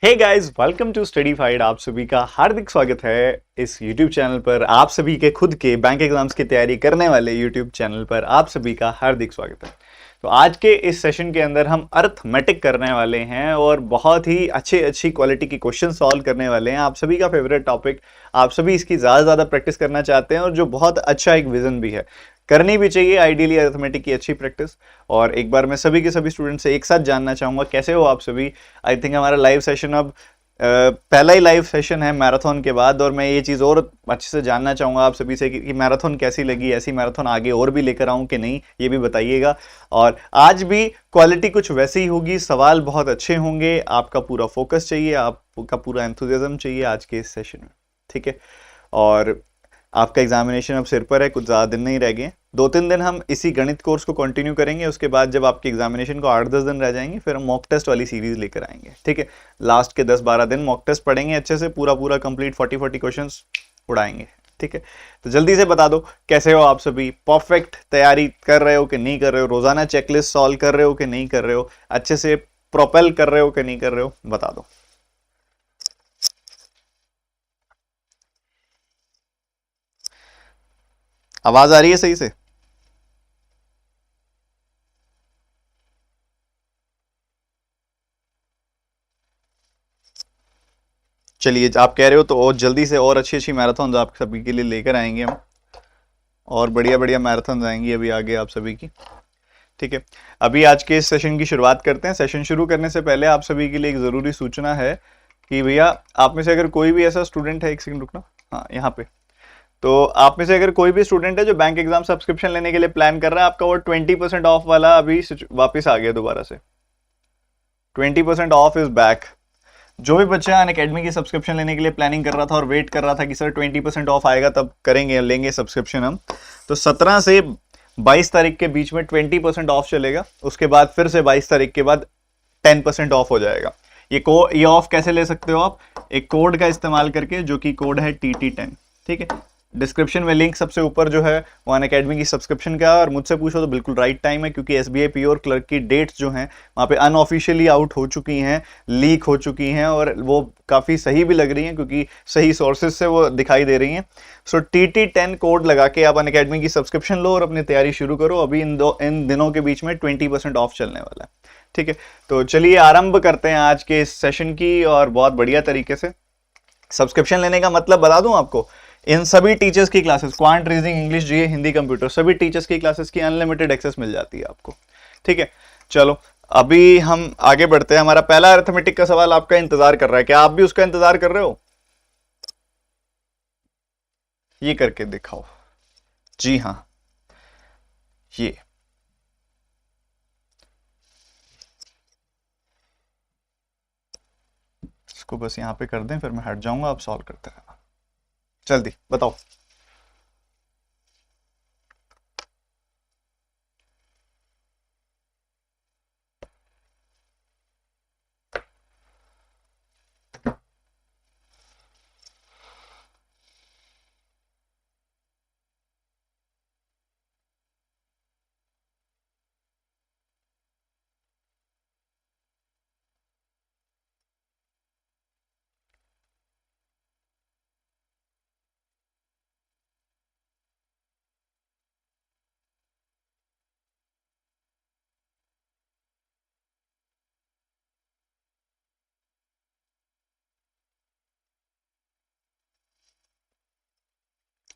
Hey guys, welcome to Studyfied. आप सभी का हार्दिक स्वागत है इस YouTube चैनल पर। आप सभी के खुद के बैंक एग्जाम्स की तैयारी करने वाले YouTube चैनल पर आप सभी का हार्दिक स्वागत है। तो आज के इस सेशन के अंदर हम अर्थमेटिक करने वाले हैं और बहुत ही अच्छी क्वालिटी की क्वेश्चन सॉल्व करने वाले हैं। आप सभी का फेवरेट टॉपिक, आप सभी इसकी ज़्यादा प्रैक्टिस करना चाहते हैं और जो बहुत अच्छा एक विजन भी है, करनी भी चाहिए आइडियली अर्थमेटिक की अच्छी प्रैक्टिस। और एक बार मैं सभी के सभी स्टूडेंट से एक साथ जानना चाहूंगा कैसे हो आप सभी। आई थिंक हमारा लाइव सेशन अब पहला ही लाइव सेशन है मैराथन के बाद, और मैं ये चीज़ और अच्छे से जानना चाहूँगा आप सभी से कि मैराथन कैसी लगी, ऐसी मैराथन आगे और भी लेकर आऊँ कि नहीं, ये भी बताइएगा। और आज भी क्वालिटी कुछ वैसी ही होगी, सवाल बहुत अच्छे होंगे, आपका पूरा फोकस चाहिए, आपका पूरा एंथुसियाज्म चाहिए आज के इस सेशन में, ठीक है। और आपका एग्जामिनेशन अब सिर पर है, कुछ ज़्यादा दिन नहीं रह गए। 2-3 दिन हम इसी गणित कोर्स को कंटिन्यू करेंगे, उसके बाद जब आपके एग्जामिनेशन को 8-10 दिन रह जाएंगे फिर हम मॉक टेस्ट वाली सीरीज लेकर आएंगे, ठीक है। लास्ट के 10-12 दिन मॉक टेस्ट पढ़ेंगे अच्छे से, पूरा कंप्लीट 40 क्वेश्चन उड़ाएंगे, ठीक है। तो जल्दी से बता दो कैसे हो आप सभी, परफेक्ट तैयारी कर रहे हो कि नहीं कर रहे हो, रोजाना चेकलिस्ट सॉल्व कर रहे हो कि नहीं कर रहे हो, अच्छे से प्रोपेल कर रहे हो कि नहीं कर रहे हो, बता दो। आवाज आ रही है सही से? चलिए, आप कह रहे हो तो और जल्दी से और अच्छी मैराथन आप सभी के लिए लेकर आएंगे हम, और बढ़िया मैराथन आएंगी अभी आगे आप सभी की, ठीक है। अभी आज के इस सेशन की शुरुआत करते हैं। सेशन शुरू करने से पहले आप सभी के लिए एक ज़रूरी सूचना है कि भैया, आप में से अगर कोई भी ऐसा स्टूडेंट है, एक सेकंड रुकना, हाँ यहाँ पे, तो आप में से अगर कोई भी स्टूडेंट है जो बैंक एग्जाम सब्सक्रिप्शन लेने के लिए प्लान कर रहा है, आपका वो 20% ऑफ वाला अभी वापस आ गया दोबारा से। 20% ऑफ इज बैक। जो भी बच्चा अनअकैडमी की सब्सक्रिप्शन लेने के लिए प्लानिंग कर रहा था और वेट कर रहा था कि सर 20% ऑफ आएगा तब करेंगे, लेंगे सब्सक्रिप्शन हम, तो 17 से 22 तारीख के बीच में 20% ऑफ चलेगा। उसके बाद फिर से 22 तारीख के बाद 10% ऑफ हो जाएगा। ये ऑफ कैसे ले सकते हो आप? एक कोड का इस्तेमाल करके, जो कि कोड है TT10, ठीक है। डिस्क्रिप्शन में लिंक सबसे ऊपर जो है वो अनअकैडमी की सब्सक्रिप्शन का, और मुझसे पूछो तो बिल्कुल राइट टाइम है, क्योंकि SBI PO और क्लर्क की डेट्स जो हैं वहाँ पे अनऑफिशियली आउट हो चुकी हैं, लीक हो चुकी हैं, और वो काफ़ी सही भी लग रही हैं क्योंकि सही सोर्सेज से वो दिखाई दे रही हैं। सो TT10 कोड लगा के आप अनअकैडमी की सब्सक्रिप्शन लो और अपनी तैयारी शुरू करो। अभी इन दिनों के बीच में 20% ऑफ चलने वाला है, ठीक है। तो चलिए आरंभ करते हैं आज के इस सेशन की, और बहुत बढ़िया तरीके से। सब्सक्रिप्शन लेने का मतलब बता दूं आपको, इन सभी टीचर्स की क्लासेस, क्वांट, रीजनिंग, इंग्लिश, जीए, हिंदी, कंप्यूटर, सभी टीचर्स की क्लासेस की अनलिमिटेड एक्सेस मिल जाती है आपको, ठीक है। चलो अभी हम आगे बढ़ते हैं। हमारा पहला अर्थमेटिक का सवाल आपका इंतजार कर रहा है, क्या आप भी उसका इंतजार कर रहे हो? ये करके दिखाओ। जी हाँ, ये इसको बस यहाँ पे कर दें, फिर मैं हट जाऊंगा, आप सॉल्व करते रहना। जल्दी बताओ।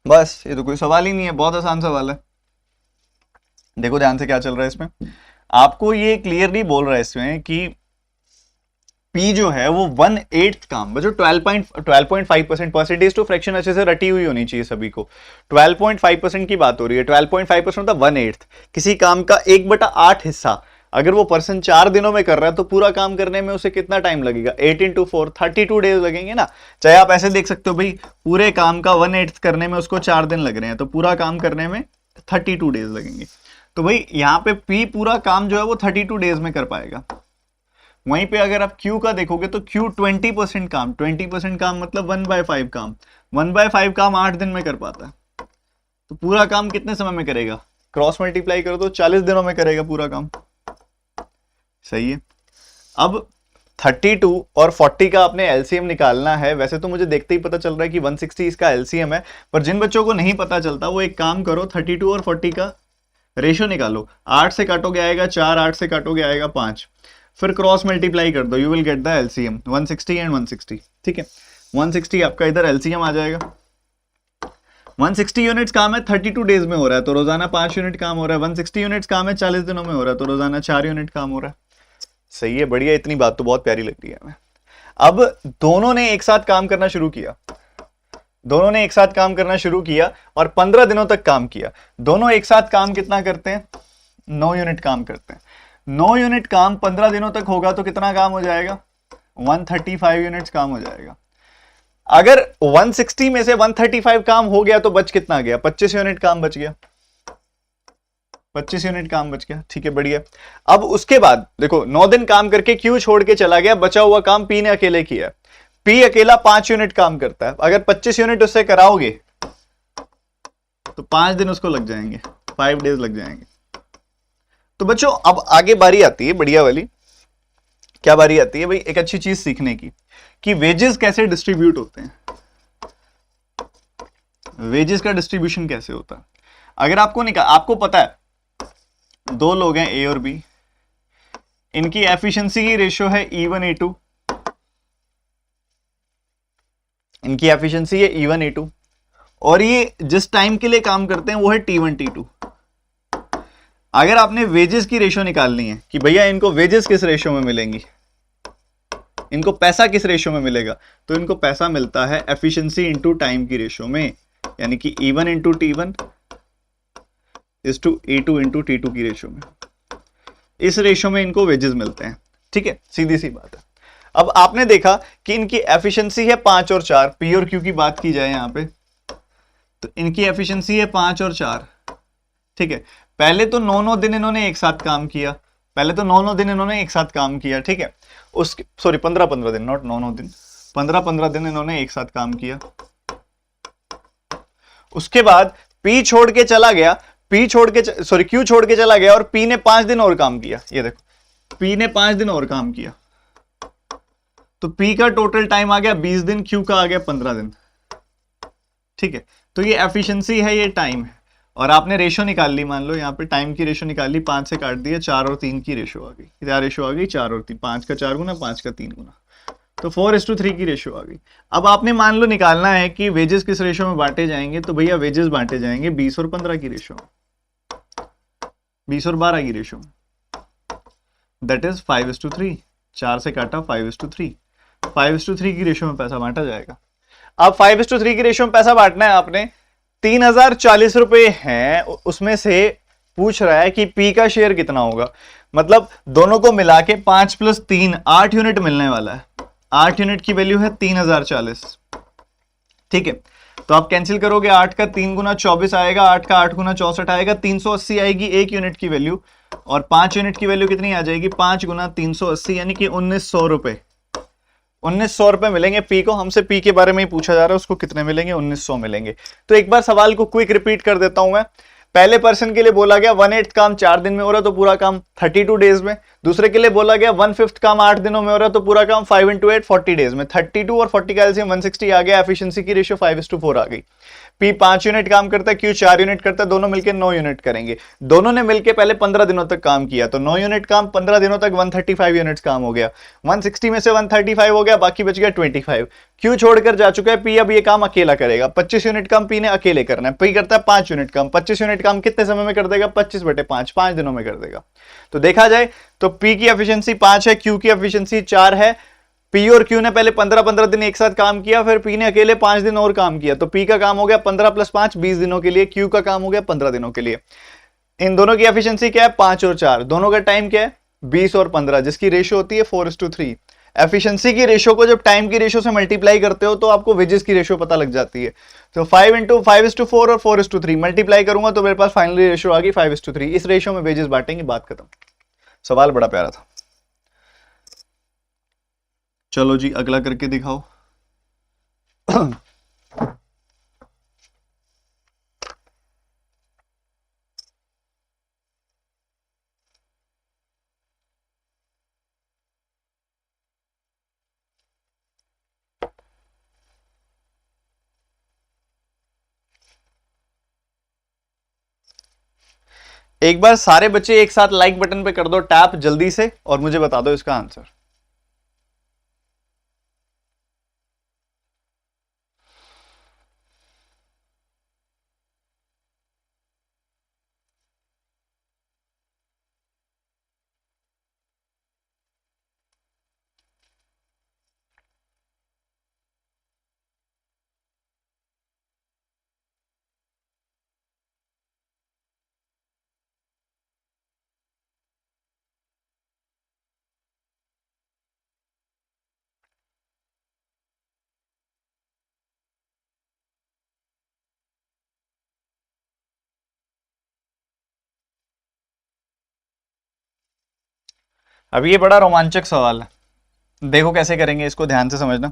बस ये तो कोई सवाल ही नहीं है, बहुत आसान सवाल है। देखो ध्यान से क्या चल रहा है इसमें, आपको ये क्लियरली बोल रहा है इसमें कि पी जो है वो 1/8 काम, बच्चों 12.5% परसेंटेज टू फ्रैक्शन अच्छे से रटी हुई होनी चाहिए सभी को। 12.5% की बात हो रही है। 12.5% मतलब 1/8, किसी काम का 1/8 हिस्सा अगर वो पर्सन 4 दिनों में कर रहा है तो पूरा काम करने में उसे कितना टाइम लगेगा? 8 into 4 32 डेज लगेंगे ना। चाहे आप ऐसे देख सकते हो भाई, पूरे काम का 1/8 करने में उसको 4 दिन लग रहे हैं, तो पूरा काम करने में 32 डेज लगेंगे। तो भाई यहाँ पे पी पूरा काम जो है वो 32 डेज में कर पाएगा। वहीं पे अगर आप Q का देखोगे तो Q 20% काम, 20% काम मतलब 1/5 काम, 1/5 काम 8 दिन में कर पाता है। तो पूरा काम कितने समय में करेगा? क्रॉस मल्टीप्लाई करो तो 40 दिनों में करेगा पूरा काम, सही है। अब 32 और 40 का आपने एलसीएम निकालना है। वैसे तो मुझे देखते ही पता चल रहा है कि 160 इसका एलसीएम है, पर जिन बच्चों को नहीं पता चलता वो एक काम करो, 32 और 40 का रेशियो निकालो। 8 से काटोगे आएगा 4, 8 से काटोगे आएगा 5, फिर क्रॉस मल्टीप्लाई कर दो, you will get the LCM 160 and 160। ठीक है, 160 आपका इधर एलसीएम आ जाएगा। 160 यूनिट्स काम है 32 डेज में हो रहा है तो रोजाना 5 यूनिट काम हो रहा है। 160 यूनिट्स काम है 40 दिनों में हो रहा है तो रोजाना 4 यूनिट काम हो रहा है। सही है, बढ़िया, इतनी बात तो बहुत प्यारी लग रही है हमें। अब दोनों ने एक साथ काम करना शुरू किया, दोनों ने एक साथ काम करना शुरू किया और 15 दिनों तक काम किया। दोनों एक साथ काम कितना करते हैं? 9 यूनिट काम करते हैं। 9 यूनिट काम 15 दिनों तक होगा तो कितना काम हो जाएगा? 135 यूनिट्स काम हो जाएगा। अगर 160 में से 135 काम हो गया तो बच कितना गया? 25 यूनिट काम बच गया, 25 यूनिट काम बच गया। ठीक है, बढ़िया। अब उसके बाद देखो 9 दिन काम करके क्यू छोड़ के चला गया, बचा हुआ काम पी ने अकेले किया। पी अकेला 5 यूनिट काम करता है, अगर 25 यूनिट उससे कराओगे तो 5 दिन उसको लग जाएंगे, 5 डेज लग जाएंगे। तो बच्चों अब आगे बारी आती है बढ़िया वाली। क्या बारी आती है भाई? एक अच्छी चीज सीखने की कि वेजेस कैसे डिस्ट्रीब्यूट होते हैं, वेजेस का डिस्ट्रीब्यूशन कैसे होता है। अगर आपको पता है 2 लोग हैं ए और बी, इनकी एफिशिएंसी की रेशियो है E1 E2, इनकी एफिशिएंसी है E1 E2 और ये जिस टाइम के लिए काम करते हैं वो है T1 T2। अगर आपने वेजेस की रेशियो निकालनी है कि भैया इनको वेजेस किस रेशियो में मिलेंगी, इनको पैसा किस रेशियो में मिलेगा, तो इनको पैसा मिलता है एफिशिएंसी इंटू टाइम की रेशियो में, यानी कि E1 into T1 is to E2 into T2 की रेशियो में। इस रेशियो में इनको वेजेस मिलते हैं। ठीक है, सीधी सी बात है। अब आपने देखा कि इनकी एफिशिएंसी है 5 और 4, पी और क्यू की बात की जाए यहां पे तो इनकी एफिशिएंसी है 5 और 4। ठीक है, पहले तो 9 दिन इन्होंने एक साथ काम किया, पहले तो 9 दिन इन्होंने एक साथ काम किया। ठीक है, उसके 15 दिन, नॉट 9 दिन, 15 दिन इन्होंने एक साथ काम किया। उसके बाद पी छोड़ के चला गया, क्यू छोड़ के चला गया और पी ने 5 दिन और काम किया। ये देखो पी ने 5 दिन और काम किया तो पी का टोटल टाइम आ गया 20 दिन, क्यू का आ गया 15 दिन। ठीक है, तो ये एफिशिएंसी है, ये टाइम है। और आपने रेशियो निकाल ली, मान लो यहाँ पे टाइम की रेशियो निकाल ली, 5 से काट दिया, 4 और 3 की रेशियो आ गई। क्या रेशियो आ गई? 4 और 3, 5 का 4 गुना, 5 का 3 गुना, तो 4:3 की रेशियो आ गई। अब आपने मान लो निकालना है कि वेजेस किस रेशियो में बांटे जाएंगे, तो भैया वेजेस बांटे जाएंगे 20 और 15 की रेशियो, 20 और 12 की रेशियो, दैट इज 5:3। 4 से काटा 5:3, 5:3 की रेशियो में पैसा बांटा जाएगा। अब 5:3 की रेशियो में पैसा बांटना है आपने, 3040 रुपए हैं, उसमें से पूछ रहा है कि पी का शेयर कितना होगा। मतलब दोनों को मिला के 5 + 3 8 यूनिट मिलने वाला है। 8 यूनिट की वैल्यू है 3040। ठीक है, तो आप कैंसिल करोगे, 8 का 3 गुना 24 आएगा, 8 का 8 गुना 64 आएगा, 380 आएगी 1 यूनिट की वैल्यू। और 5 यूनिट की वैल्यू कितनी आ जाएगी? 5 गुना 380 यानी कि 1900 रुपए। 1900 रुपए मिलेंगे पी को। हमसे पी के बारे में ही पूछा जा रहा है, उसको कितने मिलेंगे? 1900 मिलेंगे। तो एक बार सवाल को क्विक रिपीट कर देता हूं मैं। पहले पर्सन के लिए बोला गया 1/8 काम 4 दिन में हो रहा है तो पूरा काम 32 डेज में। दूसरे के लिए बोला गया 1/5 काम 8 दिनों में हो रहा है तो पूरा काम 5 × 8 40 डेज में। 32 और 40 का एलसीएम 160 आ गया, एफिशिएंसी की रेशियो 5:4 आ गई। पी 5 यूनिट काम करता है, क्यू 4 यूनिट करता है, दोनों मिलकर 9 यूनिट करेंगे। दोनों ने मिलकर पहले 15 दिनों तक काम किया तो 9 यूनिट काम, 15 दिनों तक 135 यूनिट्स काम हो गया। 160 में से 135 हो गया, बाकी बच गया 25। क्यू छोड़कर जा चुका है पी, अब ये काम अकेला करेगा। 25 यूनिट काम पी ने अकेले करना है। पी करता है 5 यूनिट काम, 25 यूनिट काम कितने समय में कर देगा? 25/5, 5 दिनों में कर देगा। तो देखा जाए तो पी की एफिशिएंसी 5 है, क्यू की एफिशिएंसी 4 है। पी और क्यू ने पहले 15-15 दिन एक साथ काम किया, फिर पी ने अकेले 5 दिन और काम किया, तो पी का काम हो गया 15 + 5 20 दिनों के लिए, क्यू का काम हो गया 15 दिनों के लिए। इन दोनों की एफिशिएंसी क्या है? 5 और 4। दोनों का टाइम क्या है? 20 और 15, जिसकी रेशियो होती है 4:3। एफिशिएंसी की रेशियो को जब टाइम की रेशियो से मल्टीप्लाई करते हो तो आपको वेजेस की रेशियो पता लग जाती है। तो 5 × 5:4 और 4:3 मल्टीप्लाई करूंगा तो मेरे पास फाइनली रेशियो आ गई 5:3। इस रेशियो में वेजेस बांटेंगे, बात खत्म। सवाल बड़ा प्यारा था। चलो जी अगला करके दिखाओ। एक बार सारे बच्चे एक साथ लाइक बटन पे कर दो टैप जल्दी से और मुझे बता दो इसका आंसर। अब ये बड़ा रोमांचक सवाल है, देखो कैसे करेंगे इसको, ध्यान से समझना।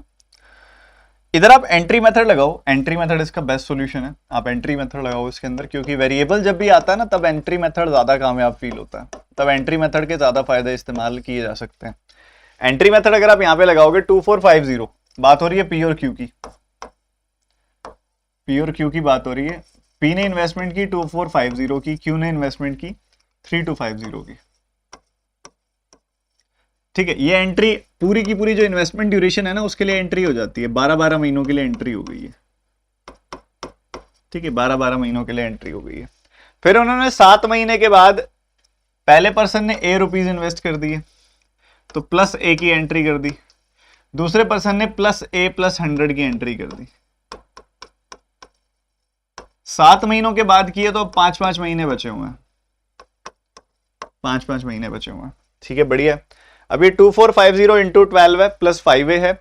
इधर आप एंट्री मेथड लगाओ, एंट्री मेथड इसका बेस्ट सॉल्यूशन है, आप एंट्री मेथड लगाओ इसके अंदर, क्योंकि वेरिएबल जब भी आता है ना तब एंट्री मेथड ज्यादा कामयाब फील होता है, तब एंट्री मेथड के ज्यादा फायदे इस्तेमाल किए जा सकते हैं। एंट्री मेथड अगर आप यहाँ पे लगाओगे 2450, बात हो रही है पी और क्यू की, पी और क्यू की बात हो रही है। पी ने इन्वेस्टमेंट की 2450 की, क्यू ने इन्वेस्टमेंट की 3250 की, ठीक है। ये एंट्री पूरी की पूरी जो इन्वेस्टमेंट ड्यूरेशन है ना उसके लिए एंट्री हो जाती है, 12-12 महीनों के लिए एंट्री हो गई है, ठीक है, 12-12 महीनों के लिए एंट्री हो गई है। फिर उन्होंने 7 महीने के बाद पहले पर्सन ने ए रुपीज इन्वेस्ट कर दिए तो प्लस ए की एंट्री कर दी, दूसरे पर्सन ने प्लस ए प्लस 100 की एंट्री कर दी। 7 महीनों के बाद किए तो 5-5 महीने बचे हुए हैं, 5-5 महीने बचे हुए हैं, ठीक है, बढ़िया। अब ये 2450 इंटू 12 है, प्लस 5 है,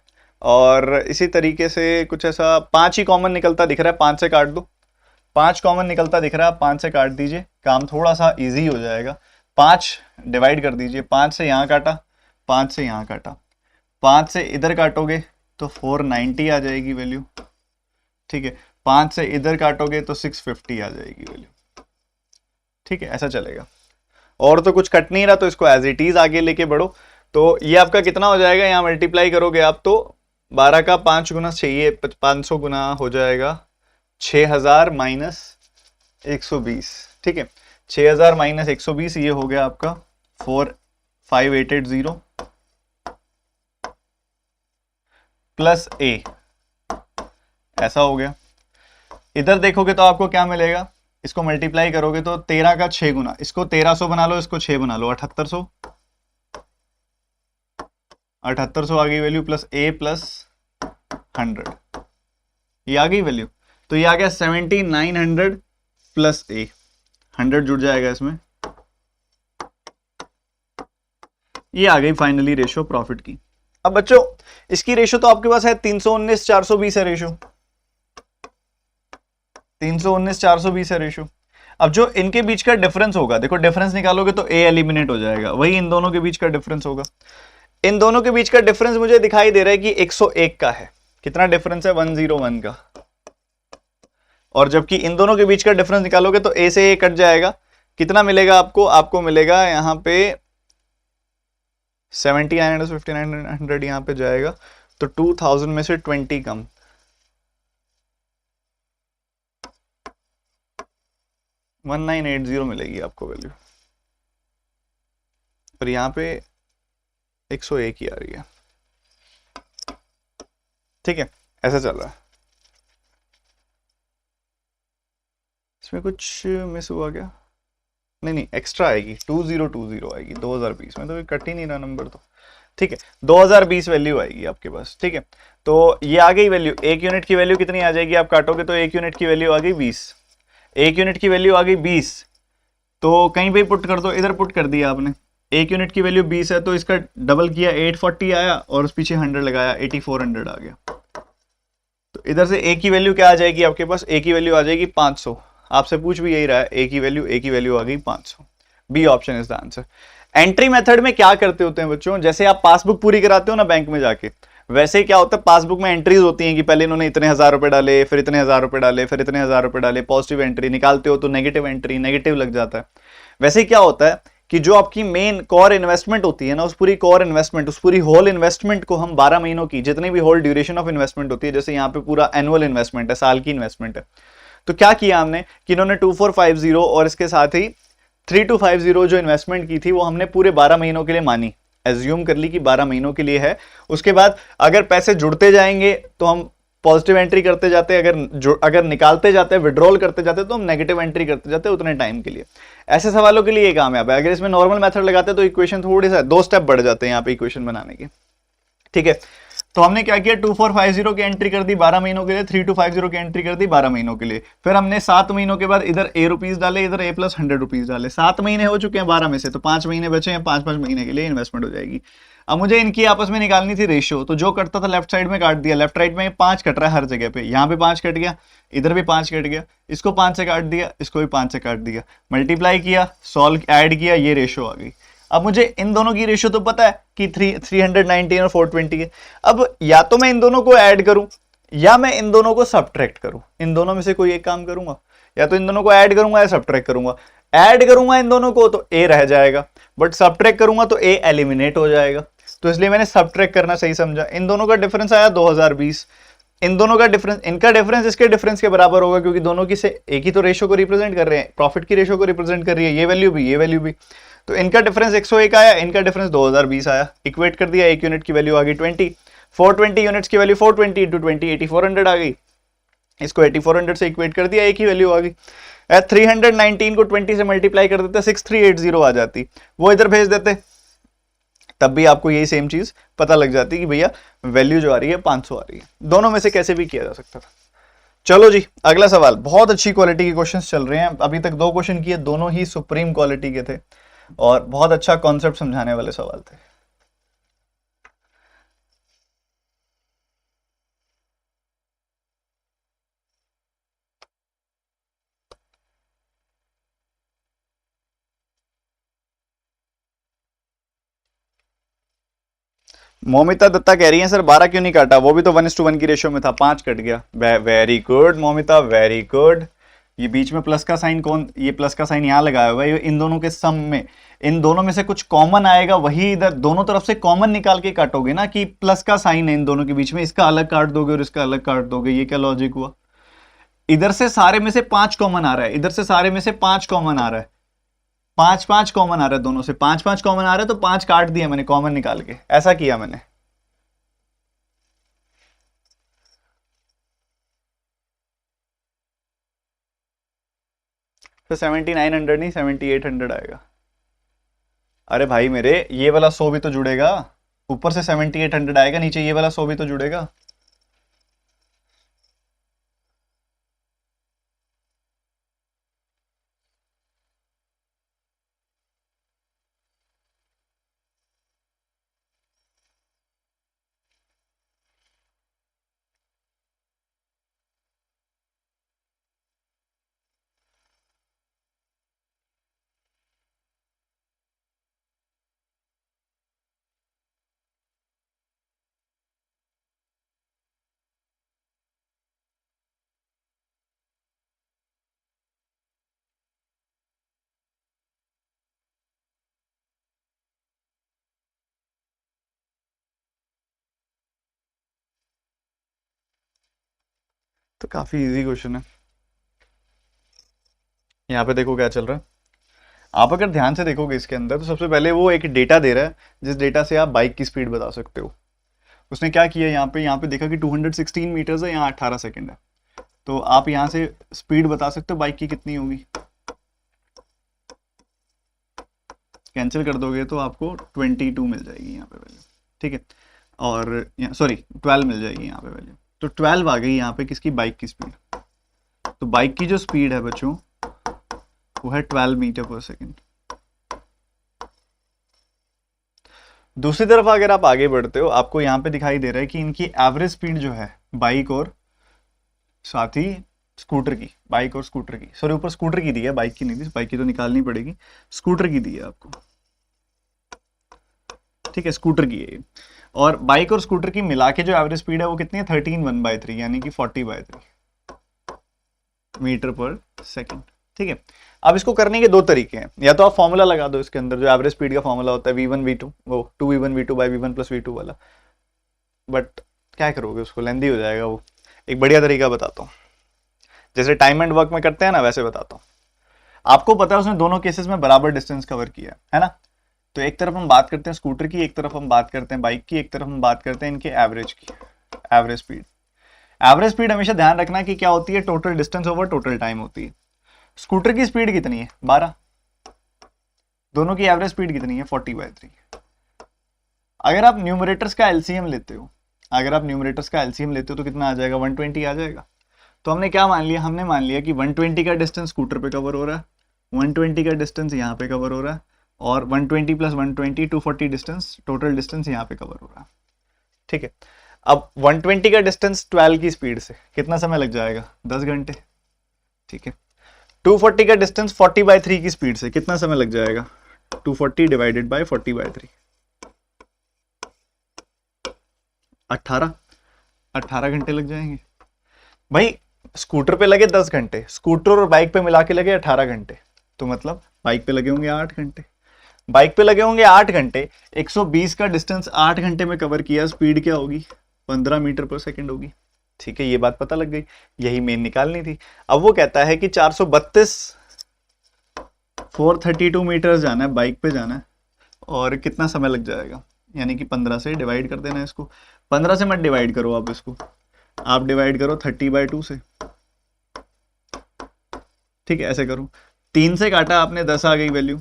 और इसी तरीके से कुछ ऐसा 5 ही कॉमन निकलता दिख रहा है, 5 से काट दो, 5 कॉमन निकलता दिख रहा है, 5 से काट दीजिए, काम थोड़ा सा इजी हो जाएगा। 5 डिवाइड कर दीजिए, 5 से यहाँ काटा, 5 से यहाँ काटा, 5 से इधर काटोगे तो 490 आ जाएगी वैल्यू, ठीक है, 5 से इधर काटोगे तो 650 आ जाएगी वैल्यू, ठीक है, ऐसा चलेगा। और तो कुछ कट नहीं रहा तो इसको एज इट इज आगे लेके बढ़ो। तो ये आपका कितना हो जाएगा, यहाँ मल्टीप्लाई करोगे आप तो 12 का 5 गुना चाहिए, 500 गुना हो जाएगा 6000 माइनस 120, ठीक है, 6000 माइनस 120, ये हो गया आपका 45880 प्लस ए, ऐसा हो गया। इधर देखोगे तो आपको क्या मिलेगा, इसको मल्टीप्लाई करोगे तो 13 का 6 गुना, इसको 1300 बना लो, इसको 6 बना लो, 7800 आ गई वैल्यू, प्लस ए प्लस 100, ये आ गई वैल्यू। तो ये आ गया 7900 प्लस ए, 100 जुड़ जाएगा इसमें, ये आ गई फाइनली रेशो प्रॉफिट की। अब बच्चों इसकी रेशो तो आपके पास है 319 420 है रेशो, 319 420 है रेशो। अब जो इनके बीच का डिफरेंस होगा, देखो डिफरेंस निकालोगे तो ए एलिमिनेट हो जाएगा, वही इन दोनों के बीच का डिफरेंस होगा। इन दोनों के बीच का डिफरेंस मुझे दिखाई दे रहा है कि 101 का है, कितना डिफरेंस है 101 का, और जबकि इन दोनों के बीच का डिफरेंस निकालोगे तो ए से ए कट जाएगा, कितना मिलेगा आपको, आपको मिलेगा यहाँ पे 7900 5900 यहाँ पे जाएगा, तो 2000 में से 20 कम, 1980 मिलेगी आपको वैल्यू, और यहाँ पे 101 ही आ रही है, ठीक है, ऐसा चल रहा है। इसमें कुछ मिस हुआ क्या, नहीं एक्स्ट्रा आएगी, 2020 आएगी, 2020 में तो कट ही नहीं रहा नंबर, तो ठीक है 2020 वैल्यू आएगी आपके पास, ठीक है। तो ये आ गई वैल्यू, 1 यूनिट की वैल्यू कितनी आ जाएगी, आप काटोगे तो 1 यूनिट की वैल्यू आ गई 20, 1 यूनिट की वैल्यू आ गई 20, तो कहीं पे पुट कर दो, इधर पुट कर दिया आपने, 1 यूनिट की वैल्यू 20 है तो इसका डबल किया 840 आया, और उस पीछे 100 लगाया 8400 आ गया। तो इधर से ए की वैल्यू क्या आ जाएगी आपके पास, ए की वैल्यू आ जाएगी 500, आपसे पूछ भी यही रहा है, ए की वैल्यू आ गई 500, B option is the answer. Entry method में क्या करते होते हैं बच्चों, जैसे आप पासबुक पूरी कराते हो ना बैंक में जाके, वैसे क्या होता है पासबुक में एंट्रीज होती हैं कि पहले इन्होंने इतने 1000 रुपए डाले, फिर इतने 1000 रुपए डाले, फिर इतने 1000 रुपए डाले, पॉजिटिव एंट्री निकालते हो तो नेगेटिव एंट्री, नेगेटिव लग जाता है। वैसे क्या होता है कि जो आपकी मेन कोर इन्वेस्टमेंट होती है ना, उस पूरी कोर इन्वेस्टमेंट, उस पूरी होल इन्वेस्टमेंट को हम 12 महीनों की, जितनी भी होल ड्यूरेशन ऑफ इन्वेस्टमेंट होती है, जैसे यहाँ पे पूरा एनुअल इन्वेस्टमेंट है, साल की इन्वेस्टमेंट है, तो क्या किया हमने कि इन्होंने 2450 और इसके साथ ही 3250 जो इन्वेस्टमेंट की थी वो हमने पूरे 12 महीनों के लिए मानी, एज्यूम कर ली कि 12 महीनों के लिए है। उसके बाद अगर पैसे जुड़ते जाएंगे तो हम पॉजिटिव एंट्री करते जाते हैं, अगर निकालते जाते हैं, विड्रॉल करते जाते हैं तो हम नेगेटिव एंट्री करते जाते हैं उतने टाइम के लिए। ऐसे सवालों के लिए ये कामयाब है। अगर इसमें नॉर्मल मेथड लगाते हैं तो इक्वेशन थोड़ी सा 2 स्टेप बढ़ जाते हैं यहाँ पे इक्वेशन बनाने के। ठीक है, तो हमने क्या किया, 2450 की एंट्री कर दी 12 महीनों के लिए, 3250 की एंट्री कर दी 12 महीनों के लिए। फिर हमने 7 महीनों के बाद इधर ए रुपीज डाले, इधर ए प्लस 100 रुपीज डाले। 7 महीने हो चुके हैं 12 में से, तो 5 महीने बचे हैं, 5 महीने के लिए इन्वेस्टमेंट हो जाएगी। अब मुझे इनकी आपस में निकालनी थी रेशियो, तो जो कटता था लेफ्ट साइड में काट दिया। लेफ्ट राइट में 5 कट रहा है हर जगह पे, यहाँ पे 5 कट गया, इधर भी 5 कट गया, इसको 5 से काट दिया, इसको भी 5 से काट दिया, मल्टीप्लाई किया, सॉल्व ऐड किया, ये रेशियो आ गई। अब मुझे इन दोनों की रेशियो तो पता है कि 319 और 420 है। अब या तो मैं इन दोनों को ऐड करूं या मैं इन दोनों को सब्ट्रैक्ट करूं, इन दोनों में से कोई एक काम करूंगा, या तो इन दोनों को ऐड करूंगा या सब्ट्रैक्ट करूंगा। ऐड करूंगा इन दोनों को तो ए रह जाएगा, बट सब्ट्रैक्ट करूंगा तो ए एलिमिनेट हो जाएगा, तो इसलिए मैंने सब्ट्रैक्ट करना सही समझा। इन दोनों का डिफरेंस आया 2020, इन दोनों का डिफरेंस, इनका डिफरेंस इसके डिफरेंस के बराबर होगा, क्योंकि दोनों की से एक ही तो रेशियो को रिप्रेजेंट कर रहे हैं, प्रॉफिट की रेशियो को रिप्रेजेंट कर रही है, ये वैल्यू भी, ये वैल्यू भी। तो इनका डिफरेंस 101 आया, इनका डिफरेंस 2020 आया। इक्वेट कर दिया, एक यूनिट की वैल्यू आ गई 20, 420 यूनिट्स की वैल्यू 420 इंटू 20 8400 आ गई। इसको 8400 से इक्वेट कर दिया, एक ही वैल्यू आ गई। 319 को 20 से मल्टीप्लाई कर देते 6380 आ जाती, वो इधर भेज देते, तब भी आपको यही सेम चीज पता लग जाती कि भैया वैल्यू जो आ रही है 500 आ रही है। दोनों में से कैसे भी किया जा सकता था। चलो जी, अगला सवाल। बहुत अच्छी क्वालिटी के क्वेश्चंस चल रहे हैं, अभी तक 2 क्वेश्चन किए, दोनों ही सुप्रीम क्वालिटी के थे और बहुत अच्छा कॉन्सेप्ट समझाने वाले सवाल थे। मोमिता दत्ता कह रही है सर 12 क्यों नहीं काटा, वो भी तो 1:1 की रेशियो में था, 5 कट गया। Very good Momita, very good. ये बीच में प्लस का साइन कौन, ये प्लस का साइन यहाँ लगाया हुआ है, इन दोनों के सम में, इन दोनों में से कुछ कॉमन आएगा, वही इधर दोनों तरफ से कॉमन निकाल के काटोगे ना, कि प्लस का साइन है इन दोनों के बीच में, इसका अलग काट दोगे और इसका अलग काट दोगे। ये क्या लॉजिक हुआ? इधर से सारे में से 5 कॉमन आ रहा है, इधर से सारे में से 5 कॉमन आ रहा है, 5 कॉमन आ रहा है, दोनों से 5 कॉमन आ रहा है, तो 5 काट दिया मैंने कॉमन निकाल के, ऐसा किया मैंने। तो 7900 नहीं 7800 आएगा। अरे भाई मेरे, ये वाला 100 भी तो जुड़ेगा, ऊपर से 7800 आएगा, नीचे ये वाला 100 भी तो जुड़ेगा। तो काफी इजी क्वेश्चन है। यहाँ पे देखो क्या चल रहा है। आप अगर ध्यान से देखोगे इसके अंदर, तो सबसे पहले वो एक डेटा दे रहा है, जिस डेटा से आप बाइक की स्पीड बता सकते हो। उसने क्या किया, यहाँ पे देखा कि 216 मीटर्स है, यहाँ 18 सेकंड है, तो आप यहाँ से स्पीड बता सकते हो बाइक की कितनी होगी। कैंसिल कर दोगे तो आपको 22 मिल जाएगी यहाँ पे वैल्यू, ठीक है, और सॉरी 12 मिल जाएगी यहाँ पे वैल्यू। तो 12 आ गई यहाँ पे किसकी, बाइक की स्पीड। तो बाइक की जो स्पीड है बच्चों वो है 12 मीटर पर सेकेंड। दूसरी तरफ अगर आप आगे बढ़ते हो, आपको यहाँ पे दिखाई दे रहा है कि इनकी एवरेज स्पीड जो है बाइक और साथ ही स्कूटर की, बाइक और स्कूटर की, सॉरी ऊपर स्कूटर की दी है, बाइक की नहीं दी, बाइक की तो निकालनी पड़ेगी, स्कूटर की दी है आपको, ठीक है, स्कूटर की है। और बाइक और स्कूटर की मिला के जो एवरेज स्पीड है वो कितनी है, 13/1/3 यानी कि 40/3 मीटर पर सेकेंड, ठीक है। अब इसको करने के 2 तरीके हैं, या तो आप फॉर्मूला लगा दो इसके अंदर, जो एवरेज स्पीड का फॉर्मूला होता है v1 v2, वो 2v1 v2 by v1 plus v2 वाला, बट क्या करोगे उसको, लेंदी हो जाएगा वो। एक बढ़िया तरीका बताता हूँ, जैसे टाइम एंड वर्क में करते हैं ना, वैसे बताता हूँ। आपको पता है उसने दोनों केसेस में बराबर डिस्टेंस कवर किया है ना। तो एक तरफ हम बात करते हैं स्कूटर की, एक तरफ हम बात करते हैं बाइक की, एक तरफ हम बात करते हैं इनके एवरेज की, एवरेज स्पीड। एवरेज स्पीड हमेशा ध्यान रखना कि क्या होती है, total distance over total time होती है। स्कूटर की स्पीड कितनी है 12, दोनों की एवरेज स्पीड कितनी है 40/3। अगर आप न्यूमरेटर्स का एलसीएम लेते हो, अगर आप न्यूमरेटर्स का एलसीएम लेते हो तो कितना आ जाएगा, 120 आ जाएगा। तो हमने क्या मान लिया, हमने मान लिया कि 120 का डिस्टेंस स्कूटर पे कवर हो रहा है, 120 का डिस्टेंस यहाँ पे कवर हो रहा है, और 120 + 120 240 डिस्टेंस, टोटल डिस्टेंस यहाँ पे कवर हो रहा है। ठीक है, अब 120 का डिस्टेंस 12 की स्पीड से कितना समय लग जाएगा, 10 घंटे। ठीक है, 240 का डिस्टेंस 40/3 की स्पीड से कितना समय लग जाएगा, 240 डिवाइडेड बाय 40/3, 18 घंटे लग जाएंगे भाई। स्कूटर पे लगे 10 घंटे, स्कूटर और बाइक पे मिला के लगे 18 घंटे, तो मतलब बाइक पे लगे होंगे 8 घंटे, बाइक पे लगे होंगे 8 घंटे। 120 का डिस्टेंस 8 घंटे में कवर किया, स्पीड क्या होगी, 15 मीटर पर सेकंड होगी। ठीक है, ये बात पता लग गई, यही मेन निकालनी थी। अब वो कहता है कि 432 मीटर जाना है, बाइक पे जाना है, और कितना समय लग जाएगा, यानी कि 15 से डिवाइड कर देना है इसको। 15 से मत डिवाइड करो आप इसको, आप डिवाइड करो 30/2 से। ठीक है, ऐसे करो, 3 से काटा आपने 10 आ गई वैल्यू,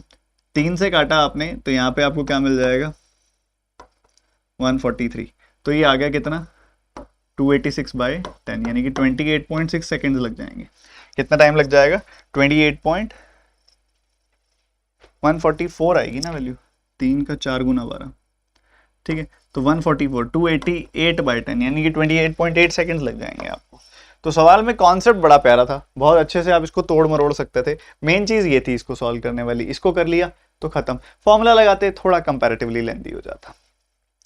3 से काटा आपने तो यहाँ पे आपको क्या मिल जाएगा 143। तो ये आ गया कितना 286/10, यानी कि 28.6 सेकेंड लग जाएंगे। कितना टाइम लग जाएगा, 144 आएगी ना वैल्यू, 3 का 4 गुना 12। ठीक है, तो 144 288/10 यानी कि 28.8 सेकेंड लग जाएंगे आपको। तो सवाल में कॉन्सेप्ट बड़ा प्यारा था, बहुत अच्छे से आप इसको तोड़ मरोड़ सकते थे। मेन चीज ये थी इसको सॉल्व करने वाली, इसको कर लिया तो खत्म। फॉर्मूला लगाते थोड़ा कंपैरेटिवली लेंथी हो जाता।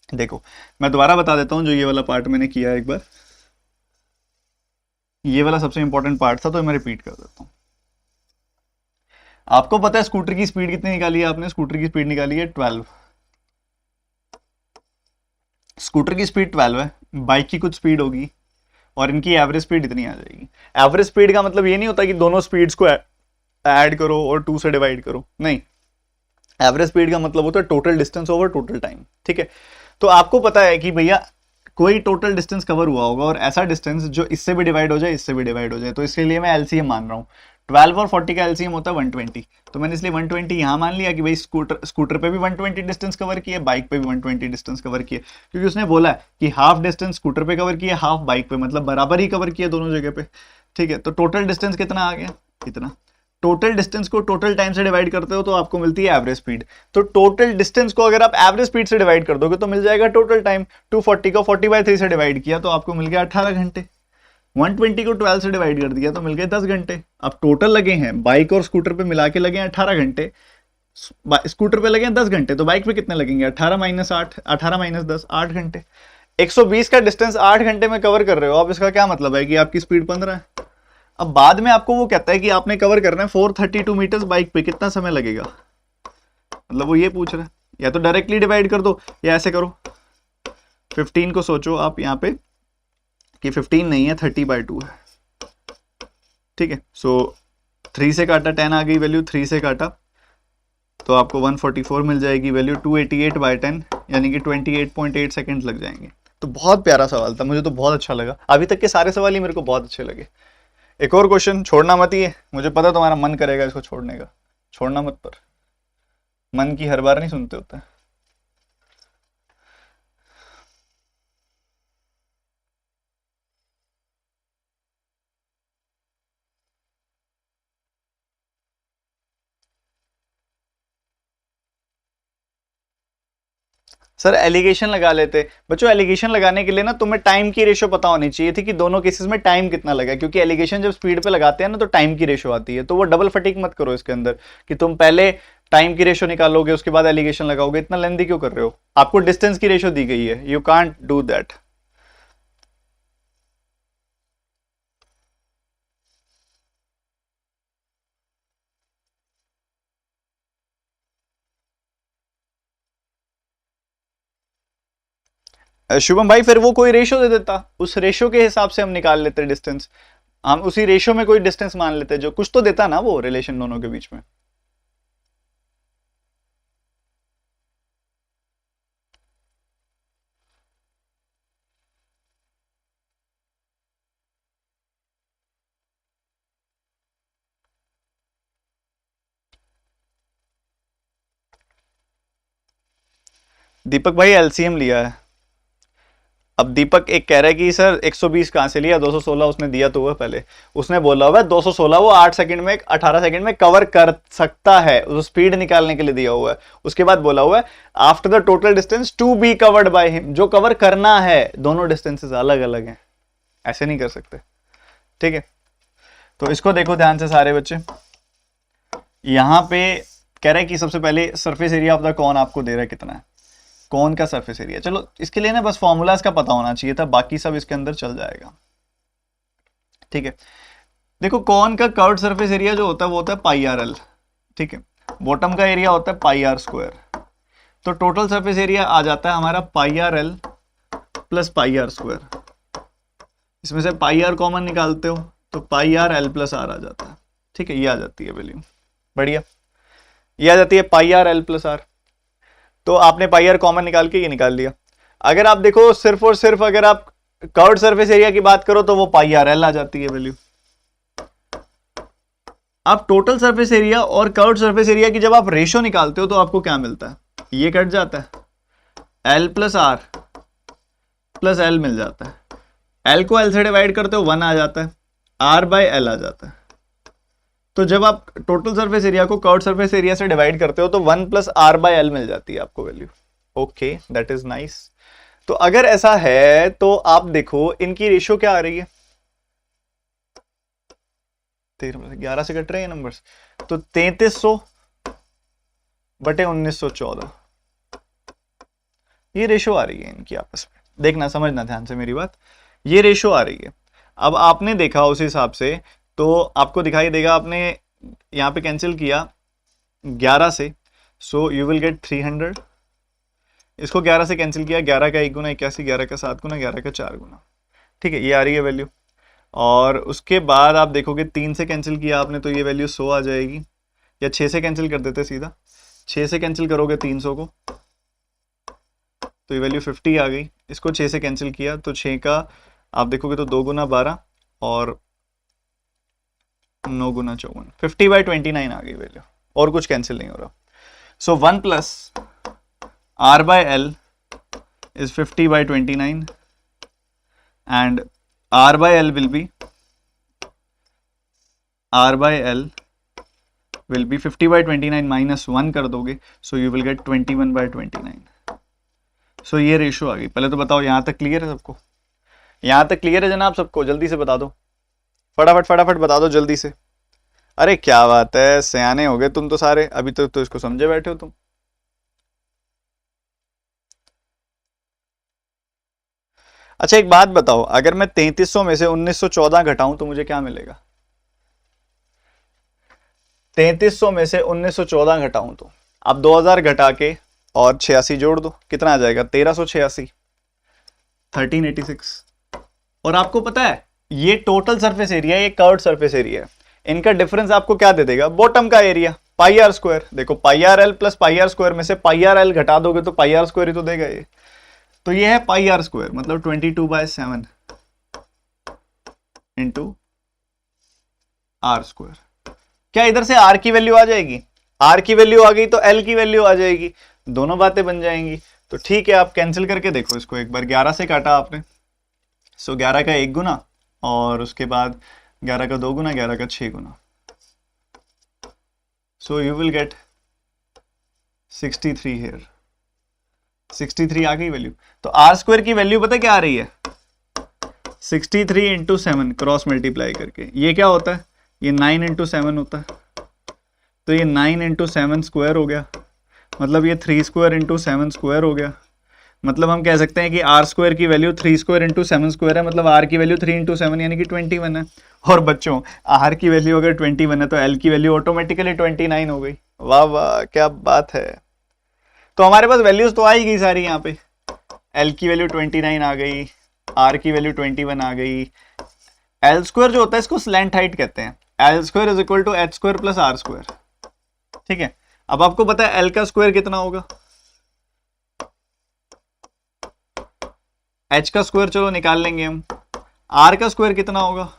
देखो मैं दोबारा बता देता हूं, जो ये वाला पार्ट मैंने किया एक बार, ये वाला सबसे इंपॉर्टेंट पार्ट था, तो मैं रिपीट कर देता हूं। आपको पता है स्कूटर की स्पीड कितनी निकाली है आपने, स्कूटर की स्पीड निकाली है 12, स्कूटर की स्पीड 12 है, बाइक की कुछ स्पीड होगी, और इनकी एवरेज स्पीड इतनी आ जाएगी। एवरेज स्पीड का मतलब ये नहीं होता कि दोनों स्पीड्स को ऐड करो और 2 से डिवाइड करो, नहीं, एवरेज स्पीड का मतलब होता है total distance over total time. ठीक है, तो आपको पता है कि भैया कोई टोटल डिस्टेंस कवर हुआ होगा, और ऐसा डिस्टेंस जो इससे भी डिवाइड हो जाए, इससे भी डिवाइड हो जाए, तो इसके लिए मैं एलसीएम मान रहा हूँ। 12 और 40 का एलसीएम होता है 120, तो मैंने इसलिए 120 यहाँ मान लिया कि भाई स्कूटर पे भी 120 डिस्टेंस कवर किया, बाइक पे भी 120 डिस्टेंस कवर किया, क्योंकि उसने बोला है कि हाफ डिस्टेंस स्कूटर पे कवर किया, हाफ बाइक पे, मतलब बराबर ही कवर किया दोनों जगह पे। ठीक है, तो टोटल डिस्टेंस कितना आ गया, इतना। टोटल डिस्टेंस को टोटल टाइम से डिवाइड करते हो तो आपको मिलती है एवरेज स्पीड। तो टोटल डिस्टेंस को अगर आप एवरेज स्पीड से डिवाइड कर दोगे तो मिल जाएगा टोटल टाइम। 240 को 40/3 से डिवाइड किया तो आपको मिल गया 18 घंटे। 120 को 12 से डिवाइड कर दिया तो मिल गए 10 घंटे। अब टोटल लगे हैं बाइक और स्कूटर पे मिला के लगे हैं 18 घंटे, स्कूटर पे लगे हैं 10 घंटे, तो बाइक पे कितने लगेंगे 18 - 8, 18 - 10, 8 घंटे। 120 का डिस्टेंस 8 घंटे में कवर कर रहे हो, अब इसका क्या मतलब है कि आपकी स्पीड 15 है। अब बाद में आपको वो कहता है कि आपने कवर करना है 432 मीटर्स, बाइक पे कितना समय लगेगा, मतलब वो ये पूछ रहा है। या तो डायरेक्टली डिवाइड कर दो या ऐसे करो, 15 को सोचो आप यहाँ पे कि 15 नहीं है 30/2 है। ठीक है, सो 3 से काटा 10 आ गई वैल्यू, 3 से काटा तो आपको 144 मिल जाएगी वैल्यू, 288/10 यानी कि 28.8 सेकेंड लग जाएंगे। तो बहुत प्यारा सवाल था, मुझे तो बहुत अच्छा लगा। अभी तक के सारे सवाल ही मेरे को बहुत अच्छे लगे। एक और क्वेश्चन, छोड़ना मत ही है, मुझे पता तुम्हारा मन करेगा इसको छोड़ने का, छोड़ना मत, पर मन की हर बार नहीं सुनते होते। सर एलिगेशन लगा लेते बच्चों, एलिगेशन लगाने के लिए ना तुम्हें टाइम की रेशो पता होनी चाहिए थी कि दोनों केसेस में टाइम कितना लगा, क्योंकि एलिगेशन जब स्पीड पे लगाते हैं ना तो टाइम की रेशो आती है, तो वो डबल फटीक मत करो इसके अंदर कि तुम पहले टाइम की रेशो निकालोगे उसके बाद एलिगेशन लगाओगे, इतना लेंदी क्यों कर रहे हो। आपको डिस्टेंस की रेशो दी गई है, you can't do that. Shubham भाई फिर वो कोई रेशो दे देता, उस रेशो के हिसाब से हम निकाल लेते डिस्टेंस। हम उसी रेशियो में कोई डिस्टेंस मान लेते हैं, जो कुछ तो देता ना वो रिलेशन दोनों के बीच में। दीपक भाई एलसीएम लिया है। अब दीपक एक कह रहा है कि सर 120 कहां से लिया, 216 उसने दिया तो हुआ पहले, उसने बोला हुआ है 216 वो 8 सेकंड में 18 सेकंड में कवर कर सकता है, उस स्पीड निकालने के लिए दिया हुआ है। उसके बाद बोला हुआ है after the total distance to be covered by him, जो कवर करना है, दोनों डिस्टेंसेस अलग अलग हैं, ऐसे नहीं कर सकते। ठीक है, तो इसको देखो ध्यान से सारे बच्चे। यहां पे कह रहे हैं कि सबसे पहले surface area of the cone आपको दे रहा है कितना है, कौन का सरफेस एरिया। चलो इसके लिए ना बस फॉर्मूला इसका पता होना चाहिए था, बाकी सब इसके अंदर चल जाएगा। ठीक है, देखो कौन का कर्व्ड सरफेस एरिया जो होता है वो होता है पाई आर एल। ठीक है, बॉटम का एरिया होता है पाई आर स्क्वायर। तो टोटल सरफेस एरिया आ जाता है हमारा pi R L plus pi R square. इसमें से पाई आर कॉमन निकालते हो तो pi R L plus R आ जाता है। ठीक है, ये आ जाती है वैल्यू, बढ़िया, ये आ जाती है pi R L plus are. तो आपने पाई आर कॉमन निकाल के ये निकाल लिया। अगर आप देखो सिर्फ और सिर्फ अगर आप कर्व्ड सरफेस एरिया की बात करो तो वो पाई आर एल आ जाती है वैल्यू। आप टोटल सरफेस एरिया और कर्व्ड सरफेस एरिया की जब आप रेशियो निकालते हो तो आपको क्या मिलता है, ये कट जाता है, L plus R plus L मिल जाता है। एल को एल से डिवाइड करते हो 1 आ जाता है, आर बाय एल आ जाता है। तो जब आप टोटल सरफेस एरिया को कर्व्ड सरफेस एरिया से डिवाइड करते हो तो 1 प्लस आर बाय एल मिल जाती है आपको value. Okay, that is nice. तो अगर ऐसा है तो आप देखो इनकी रेशियो क्या आ रही है, 11 से कट रहे हैं नंबर्स, तो 3300 बटे 1914 ये रेशियो आ रही है इनकी आपस में। देखना, समझना ध्यान से मेरी बात, ये रेशियो आ रही है। अब आपने देखा उस हिसाब से तो आपको दिखाई देगा, आपने यहाँ पे कैंसिल किया 11 से, सो यू विल गेट 300। इसको 11 से कैंसिल किया, 11 का 1 गुना 81, 11 का 7 गुना, 11 का 4 गुना। ठीक है, ये आ रही है वैल्यू। और उसके बाद आप देखोगे 3 से कैंसिल किया आपने तो ये वैल्यू 100 आ जाएगी, या 6 से कैंसिल कर देते सीधा, 6 से कैंसिल करोगे 300 को तो ये वैल्यू 50 आ गई। इसको 6 से कैंसिल किया तो 6 का आप देखोगे तो 2 गुना 12 और 9 गुना 54, 50/29 आ गई वैल्यू, और कुछ कैंसिल नहीं हो रहा। So 1 plus R by L is 50/29 and R by L will be 50/29 minus 1 कर दोगे, so you will get 21/29। So ये रेशियो आ गई। पहले तो बताओ यहां तक क्लियर है सबको, यहां तक क्लियर है जनाब सबको, जल्दी से बता दो, फटाफट फटाफट बता दो जल्दी से। अरे क्या बात है, सयाने हो गए तुम तो सारे, अभी तक तो इसको समझे बैठे हो तुम। अच्छा एक बात बताओ, अगर मैं 3300 में से 1914 घटाऊं तो मुझे क्या मिलेगा, 3300 में से 1914 घटाऊं तो आप 2000 घटा के और 86 जोड़ दो, कितना आ जाएगा 1386, 1386। और आपको पता है ये टोटल सरफेस एरिया, ये कर्व्ड सरफेस एरिया है, इनका डिफरेंस आपको क्या दे देगा, बॉटम का एरिया पाई आर स्क्वायर। देखो pi R L plus pi R square में से पाई आर एल घटा दोगे तो पाई आर स्क्वायर ही तो देगा ये। तो ये है पाई आर स्क्वायर, मतलब 22/7 इंटू आर स्क्वायर। क्या इधर से आर की वैल्यू आ जाएगी, आर की वैल्यू आ गई तो एल की वैल्यू आ जाएगी, दोनों बातें बन जाएंगी। तो ठीक है, आप कैंसिल करके देखो इसको एक बार, 11 से काटा आपने, सो 11 का 1 गुना और उसके बाद 11 का 2 गुना, 11 का 6 गुना, so you will get 63 here. 63 आ गई वैल्यू। तो आर स्क्वायर की वैल्यू पता क्या आ रही है, 63 इंटू 7 क्रॉस मल्टीप्लाई करके, ये क्या होता है, ये 9 इंटू 7 होता है, तो ये 9 इंटू 7 स्क्वायर हो गया, मतलब ये 3 स्क्वायर इंटू 7 स्क्वायर हो गया। मतलब हम कह सकते हैं कि आर स्क्वायर की वैल्यू 3 स्क्वायर इंटू 7 स्क्वायर है, मतलब आर की वैल्यू 3 इंटू 7 यानी कि 21 है। और बच्चों आर की वैल्यू अगर 21 है तो एल की वैल्यू ऑटोमेटिकली 29 हो गई। वाह वाह क्या बात है। तो हमारे पास वैल्यूज तो आ ही गई सारी, यहाँ पे एल की वैल्यू 29 आ गई, आर की वैल्यू 21 आ गई, एल स्क्वायर जो होता है इसको स्लैंट हाइट कहते हैं। L square is equal to H square plus R square. ठीक है, अब आपको पता है एल का स्क्वायर कितना होगा, एच का स्क्वायर चलो निकाल लेंगे हम, आर का स्क्वायर कितना होगा।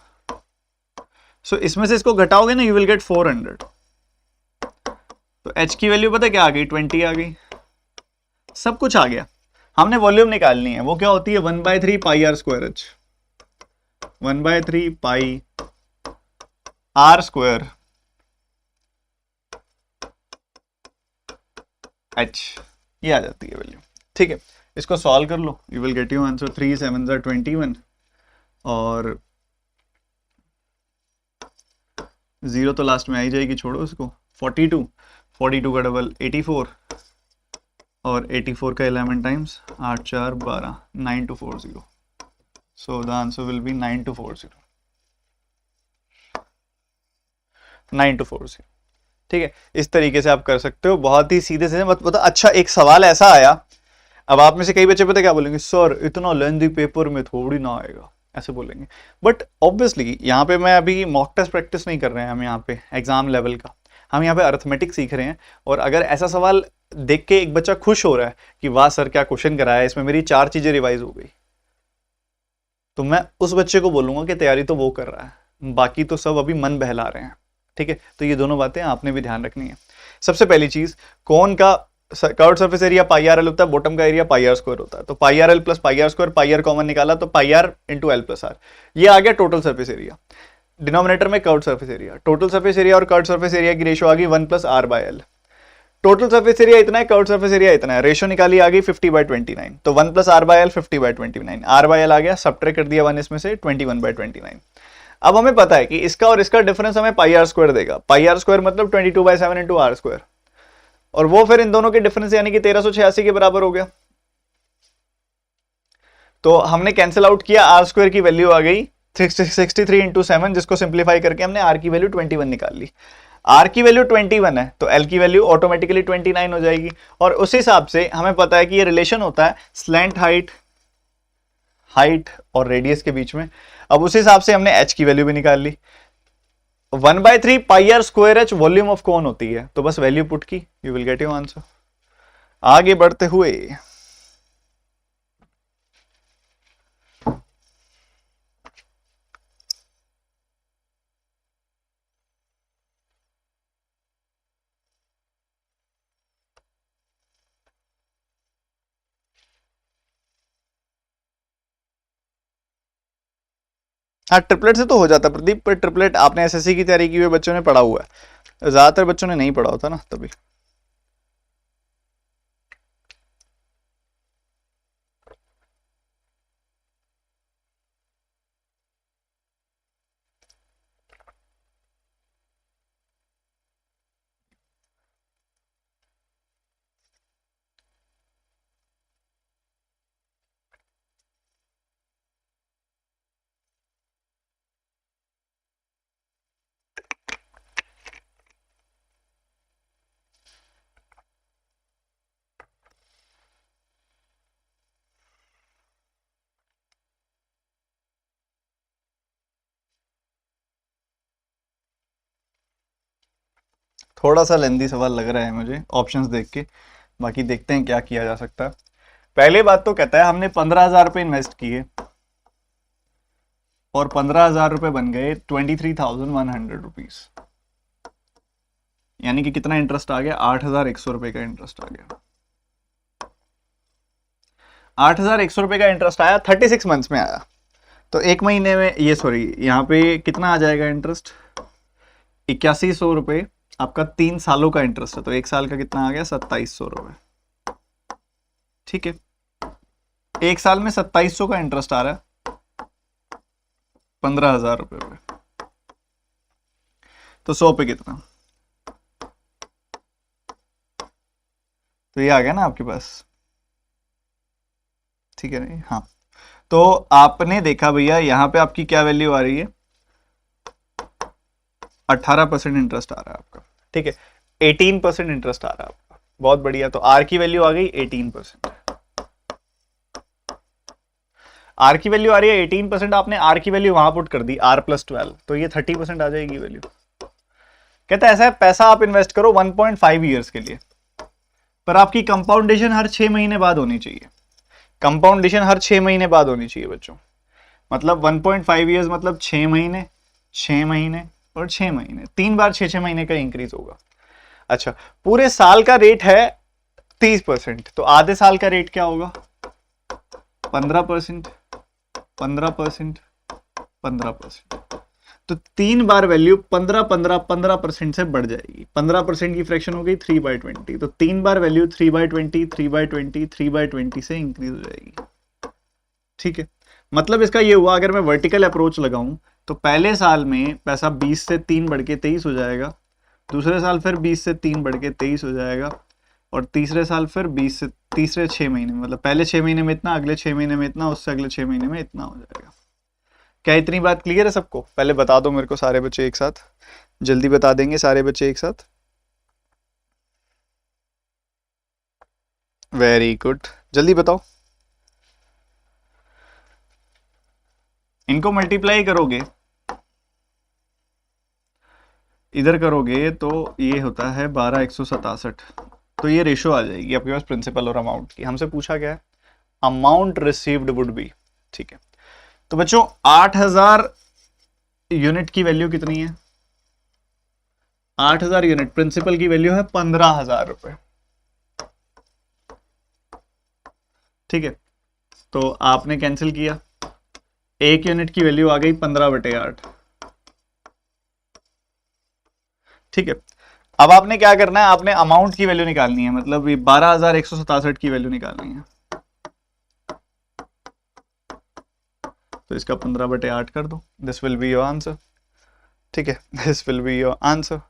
सो इसमें से इसको घटाओगे ना, यू विल गेट 400। तो एच की वैल्यू पता है क्या आ गई, 20 आ गई, सब कुछ आ गया। हमने वॉल्यूम निकालनी है, वो क्या होती है 1/3 pi R square H, 1/3 pi R square H, ये आ जाती है वैल्यू। ठीक है, इसको सॉल्व कर लो, you will get you answer 3 7 21 और 0 तो लास्ट में आ ही जाएगी, छोड़ो इसको। 42 42 का डबल 84 और 84 का 11 times 8 4 12 9240। So the answer will be 9240, 9240। ठीक है, इस तरीके से आप कर सकते हो, बहुत ही सीधे से मतलब। अच्छा, एक सवाल ऐसा आया, अब आप में से कई बच्चे पता क्या बोलेंगे, सर इतना लेंथी पेपर में थोड़ी ना आएगा, ऐसे बोलेंगे। बट ऑब्वियसली यहाँ पे मैं अभी मॉक टेस्ट प्रैक्टिस नहीं कर रहे हैं हम, यहाँ पे एग्जाम लेवल का, हम यहाँ पे अर्थमेटिक सीख रहे हैं। और अगर ऐसा सवाल देख के एक बच्चा खुश हो रहा है कि वाह सर क्या क्वेश्चन कराया है, इसमें मेरी 4 चीजें रिवाइज हो गई, तो मैं उस बच्चे को बोलूंगा कि तैयारी तो वो कर रहा है, बाकी तो सब अभी मन बहला रहे हैं। ठीक है, तो ये दोनों बातें आपने भी ध्यान रखनी है। सबसे पहली चीज, कौन का curved surface area pi R L होता है, बॉटम का एरिया पाई आर स्क्वायर होता है। तो pi R L plus pi R square, pi R common निकाला तो pi R into L plus R, ये आ गया टोटल सरफेस एरिया। डिनोमिनेटर में curved surface area, total surface area और कर्व्ड सरफेस एरिया की रेशियो आ गई 1 plus R by L. Total surface area इतना है, कर्व्ड सरफेस एरिया इतना है, रेशियो निकाली आ गई 50/29। तो 1 plus R by L 50/29, R by L आ गया, सब्ट्रैक्ट कर दिया 1 इसमें से, 21/29। अब हमें पता है कि इसका और इसका डिफरेंस हमें पाई आर स्क्वायर देगा। पाई आर स्क्वायर मतलब 22/7 इंटू आर स्क्वायर, और वो फिर इन दोनों के डिफरेंस यानी कि 1386 के बराबर हो गया। तो हमने कैंसिल आउट किया, आर स्क्वायर की वैल्यू आ गई 63 इंटू 7, जिसको सिंप्लीफाई करके हमने आर की वैल्यू 21 निकाल ली। आर की वैल्यू 21 है तो एल की वैल्यू ऑटोमेटिकली 29 हो जाएगी। और उस हिसाब से हमें पता है कि ये रिलेशन होता है स्लैंट हाइट और रेडियस के बीच में। अब उस हिसाब से हमने एच की वैल्यू भी निकाल ली। 1/3 pi R square H volume of कौन होती है, तो बस वैल्यू पुट की, you will get your answer. आगे बढ़ते हुए हाँ, ट्रिपलेट से तो हो जाता प्रदीप, पर ट्रिपलेट आपने एसएससी की तैयारी की हुई बच्चों ने पढ़ा हुआ है, ज्यादातर बच्चों ने नहीं पढ़ा होता ना तभी। थोड़ा सा लेंदी सवाल लग रहा है मुझे ऑप्शंस देख के, बाकी देखते हैं क्या किया जा सकता है। पहले बात तो कहता है हमने 15,000 रुपए इन्वेस्ट किए और 15,000 रुपए बन गए 23,100 रुपीज, यानी कि कितना इंटरेस्ट आ गया, 8,100 रुपए का इंटरेस्ट आ गया। 8,100 रुपए का इंटरेस्ट आया, 36 मंथ्स में आया। तो एक महीने में ये सॉरी यहाँ पे कितना आ जाएगा इंटरेस्ट, 8100 रुपए आपका 3 सालों का इंटरेस्ट है, तो 1 साल का कितना आ गया, 2700 रुपए। ठीक है, 1 साल में 2700 का इंटरेस्ट आ रहा है 15,000 रुपए पे, तो 100 पे कितना, तो ये आ गया ना आपके पास। ठीक है नहीं, हाँ, तो आपने देखा भैया यहाँ पे आपकी क्या वैल्यू आ रही है, 18% इंटरेस्ट आ रहा है आपका। ठीक है, 18% इंटरेस्ट आ रहा है आपका, बहुत बढ़िया। तो आर की वैल्यू आ गई 18%। आर की वैल्यू आ रही है 18%, आपने आर की वैल्यू वहां पुट कर दी R+12, तो ये 30% आ जाएगी वैल्यू। कहता है ऐसा है, पैसा आप इन्वेस्ट करो 1.5 ईयर्स के लिए, पर आपकी कंपाउंडेशन हर 6 महीने बाद होनी चाहिए। कंपाउंडेशन हर 6 महीने बाद होनी चाहिए बच्चों। मतलब 1.5 ईयर्स मतलब 6 महीने, 6 महीने और 6 महीने, 3 बार 6 महीने का इंक्रीज होगा। अच्छा, पूरे साल का रेट है 30%, तो आधे साल का रेट क्या होगा? 15%, 15%, 15%। तो 3 बार वैल्यू 15% से बढ़ जाएगी। 15% की फ्रैक्शन हो गई 3/20, तो 3 बार वैल्यू 3/20, 3/20, 3/20 से इंक्रीज हो जाएगी। ठीक है, मतलब इसका ये हुआ, अगर मैं वर्टिकल अप्रोच लगाऊं तो पहले साल में पैसा 20 से 3 बढ़ के 23 हो जाएगा, दूसरे साल फिर 20 से 3 बढ़ के 23 हो जाएगा, और तीसरे साल फिर 20 से, तीसरे 6 महीने में, मतलब पहले 6 महीने में इतना, अगले 6 महीने में इतना, उससे अगले 6 महीने में इतना हो जाएगा। क्या इतनी बात क्लियर है सबको? पहले बता दो मेरे को सारे बच्चे एक साथ, जल्दी बता देंगे सारे बच्चे एक साथ। वेरी गुड, जल्दी बताओ। इनको मल्टीप्लाई करोगे, इधर करोगे तो ये होता है 12,167, तो ये रेशो आ जाएगी आपके पास प्रिंसिपल और अमाउंट की। हमसे पूछा क्या है? Amount received would be. ठीक है, तो बच्चों 8,000 यूनिट की वैल्यू कितनी है? 8,000 यूनिट, प्रिंसिपल की वैल्यू है 15,000 रुपए। ठीक है, तो आपने कैंसिल किया, 1 यूनिट की वैल्यू आ गई 15/8। ठीक है, अब आपने क्या करना है? आपने अमाउंट की वैल्यू निकालनी है, मतलब 12,167 की वैल्यू निकालनी है, तो इसका 15/8 कर दो, this will be your answer. ठीक है, this will be your answer.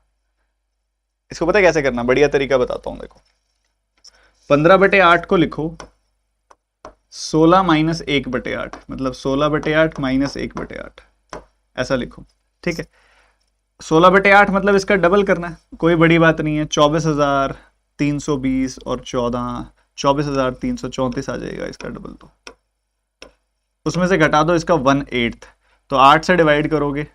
इसको पता है कैसे करना? बढ़िया तरीका बताता हूं, देखो 15/8 को लिखो 16 माइनस 1/8, मतलब 16/8 माइनस 1/8, ऐसा लिखो। ठीक है, 16/8 मतलब इसका डबल करना है, कोई बड़ी बात नहीं है, 24,320 और 14, 24,334 आ जाएगा इसका डबल। तो उसमें से घटा दो इसका 1/8, तो 8 से डिवाइड करोगे,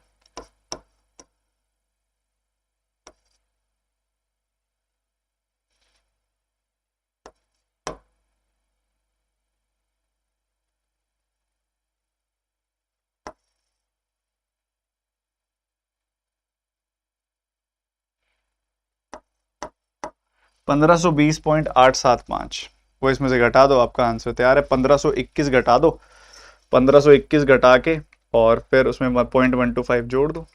$1,520.875, वो इसमें से घटा दो, आपका आंसर तैयार है। 1,521 घटा दो, 1,521 घटा के और फिर उसमें 0.125 जोड़ दो,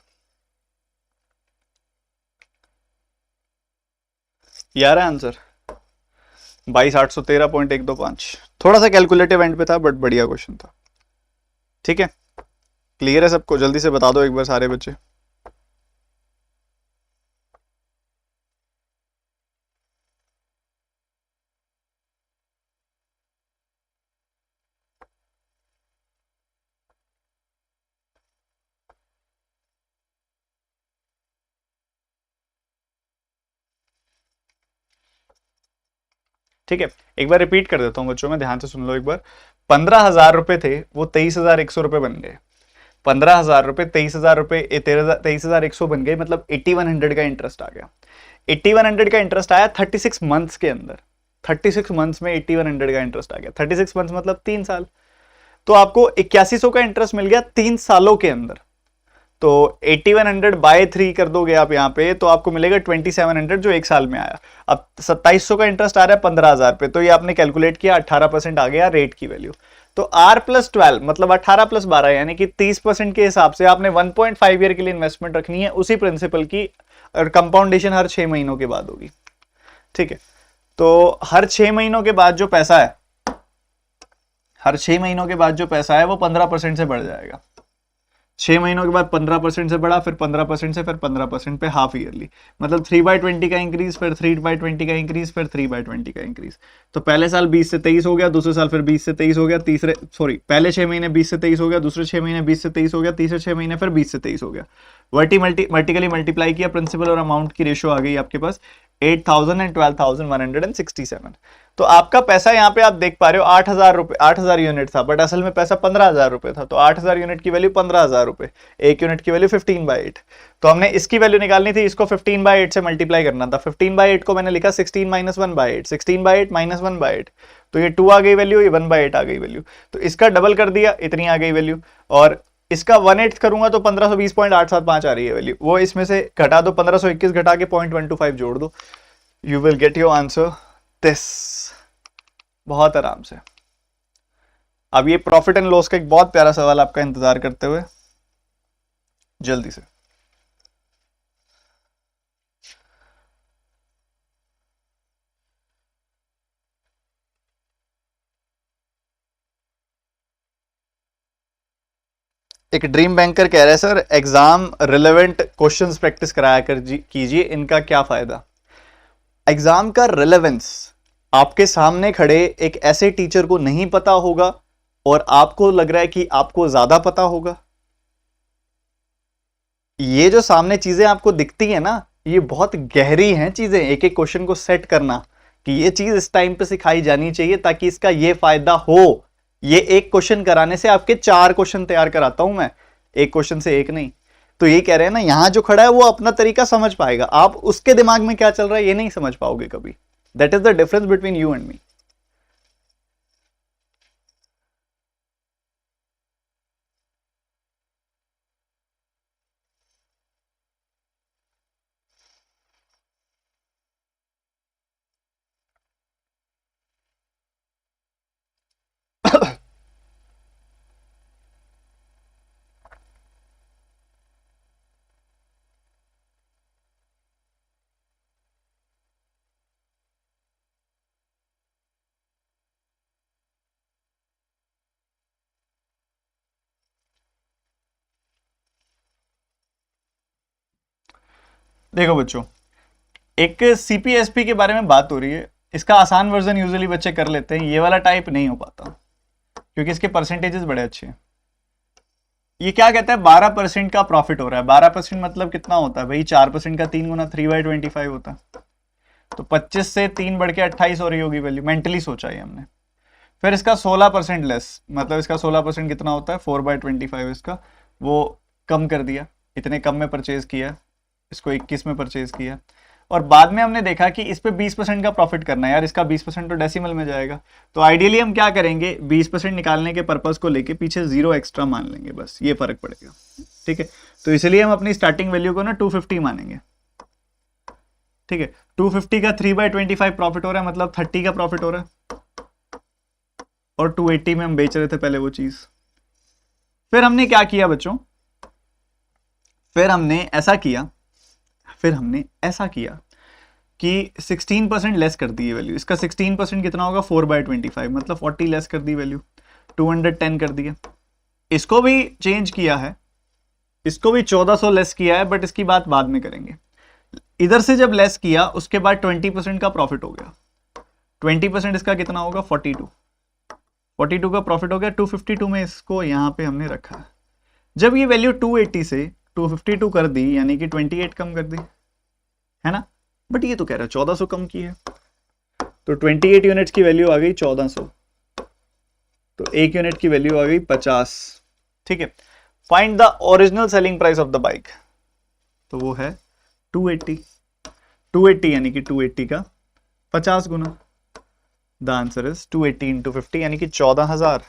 यार है आंसर 22,813.125। थोड़ा सा कैलकुलेटिव एंड पे था, बट बढ़िया क्वेश्चन था। ठीक है, क्लियर है सबको? जल्दी से बता दो एक बार सारे बच्चे। ठीक है, एक बार रिपीट कर देता हूं बच्चों में, ध्यान से सुन लो एक बार। 15,000 रुपए थे, वो 23,100 रुपए बन गए। 15,000 रुपए 23,000 रुपए 23,100 बन गए, मतलब 8,100 का इंटरेस्ट आ गया। 8,100 का इंटरेस्ट आया 36 मंथ्स के अंदर। 36 मंथ्स में 8,100 का इंटरेस्ट आ गया। 36 मंथ्स मतलब 3 साल, तो आपको 8100 का इंटरेस्ट मिल गया 3 सालों के अंदर। तो 8,100 बाय 3 कर दोगे आप यहाँ पे, तो आपको मिलेगा 2,700 जो एक साल में आया। अब 2,700 का इंटरेस्ट आ रहा है 15,000 पे, तो ये आपने कैलकुलेट किया, 18% आ गया रेट की वैल्यू। तो R+12 मतलब 18+12 यानी कि 30% के हिसाब से आपने 1.5 ईयर के लिए इन्वेस्टमेंट रखनी है उसी प्रिंसिपल की, और कंपाउंडेशन हर 6 महीनों के बाद होगी। ठीक है, तो हर 6 महीनों के बाद जो पैसा है, हर 6 महीनों के बाद जो पैसा है वो 15% से बढ़ जाएगा। 6 महीनों के बाद 15% से बढ़ा, फिर 15% से, फिर 15% पे हाफ ईयरली, मतलब 3/20 का इंक्रीज, फिर 3/20 का इंक्रीज, फिर 3/20 का इंक्रीज। तो पहले साल 20 से 23 हो गया, दूसरे साल फिर 20 से 23 हो गया, पहले 6 महीने 20 से 23 हो गया, दूसरे 6 महीने 20 से 23 हो गया, तीसरे 6 महीने फिर 20 से 23 हो गया। वर्टिकली मल्टीप्लाई किया, प्रिंसिपल और अमाउंट की रेशो आ गई आपके पास 8,000 एंड 12,167। तो आपका पैसा यहाँ पे आप देख पा रहे हो 8,000 रुपए, 8,000 यूनिट था, बट असल में पैसा 15,000 रुपए था। तो 8,000 यूनिट की वैल्यू 15,000 रुपए, एक यूनिट की वैल्यू 15/8। तो हमने इसकी वैल्यू निकालनी थी, इसको 15/8 से मल्टीप्लाई करना था। 15/8 को मैंने लिखा 16 - 1/8, 16/8 - 1/8, तो ये 2 आ गई वैल्यू, ये 1/8 आ गई वैल्यू। तो इसका डबल कर दिया, इतनी आ गई वैल्यू। और इसका 1/8 करूंगा तो 1520.875 आ रही है वैल्यू। वो इसमें से घटा दो, 1521 घटा के 0.125 जोड़ दो, you will get your answer this, बहुत आराम से। अब ये प्रॉफिट एंड लॉस का एक बहुत प्यारा सवाल आपका इंतजार करते हुए, जल्दी से। एक ड्रीम बैंकर कह रहे हैं sir exam relevant questions practice कराया कर कीजिए, इनका क्या फायदा। एग्जाम का रिलेवेंस आपके सामने खड़े एक ऐसे टीचर को नहीं पता होगा और आपको लग रहा है कि आपको ज्यादा पता होगा। ये जो सामने चीजें आपको दिखती है ना, ये बहुत गहरी हैं चीजें। एक एक क्वेश्चन को सेट करना कि ये चीज इस टाइम पे सिखाई जानी चाहिए ताकि इसका ये फायदा हो। ये एक क्वेश्चन कराने से आपके 4 क्वेश्चन तैयार कराता हूं मैं, एक क्वेश्चन से एक नहीं। तो ये कह रहे हैं ना, यहां जो खड़ा है वो अपना तरीका समझ पाएगा, आप उसके दिमाग में क्या चल रहा है ये नहीं समझ पाओगे कभी। That is the difference between you and me. देखो बच्चों, एक सीपीएसपी के बारे में बात हो रही है, इसका आसान वर्जन यूजुअली बच्चे कर लेते हैं, ये वाला टाइप नहीं हो पाता क्योंकि इसके परसेंटेजेस बड़े अच्छे हैं। ये क्या कहता है, 12% का प्रॉफिट हो रहा है। 12% मतलब कितना होता है भाई, 4% का 3 गुना 3/25 होता है। तो 25 से 3 बढ़ के 28 हो रही होगी वैल्यू, मेंटली सोचा है हमने। फिर इसका 16% लेस, मतलब इसका 16% कितना होता है, 4/25 इसका, वो कम कर दिया, इतने कम में परचेज किया, इसको 21 में परचेज किया। और बाद में हमने देखा कि इस पे 20% का प्रॉफिट करना है यार, इसका 20% तो डेसिमल में जाएगा। तो आइडियली हम क्या करेंगे, 20% निकालने के पर्पस को लेके पीछे 0 एक्स्ट्रा मान लेंगे, बस ये फर्क पड़ेगा। ठीक है, तो इसलिए हम अपनी स्टार्टिंग वैल्यू को ना 250 मानेंगे। ठीक है, 250 का 3/25 प्रॉफिट हो रहा है, मतलब 30 का प्रॉफिट हो रहा है, और 280 में हम बेच रहे थे पहले वो चीज। फिर हमने क्या किया बच्चों, फिर हमने ऐसा किया कि 16% लेस कर दी वैल्यू। इसका 16% कितना होगा, 4/25, मतलब 40 लेस कर दी वैल्यू, 210 कर दिया। इसको भी चेंज किया है, इसको भी 1400 लेस किया है, बट इसकी बात बाद में करेंगे। इधर से जब लेस किया उसके बाद 20% का प्रॉफिट हो गया। 20% इसका कितना होगा, 42 का प्रॉफिट हो गया। 252 में इसको यहां पे हमने रखा है। जब ये वैल्यू 280 से 252 कर दी, यानी कि 28 कम कर दी, है ना। बट ये तो कह रहा है 1400 कम की है, तो 28 यूनिट्स की वैल्यू आ गई 1400, तो एक यूनिट की वैल्यू आ गई 50। ठीक है, find the original selling price of the bike, तो वो है 280 यानी कि 280 का 50 गुना। द आंसर इज 280 इंटू 50 यानी कि 14,000।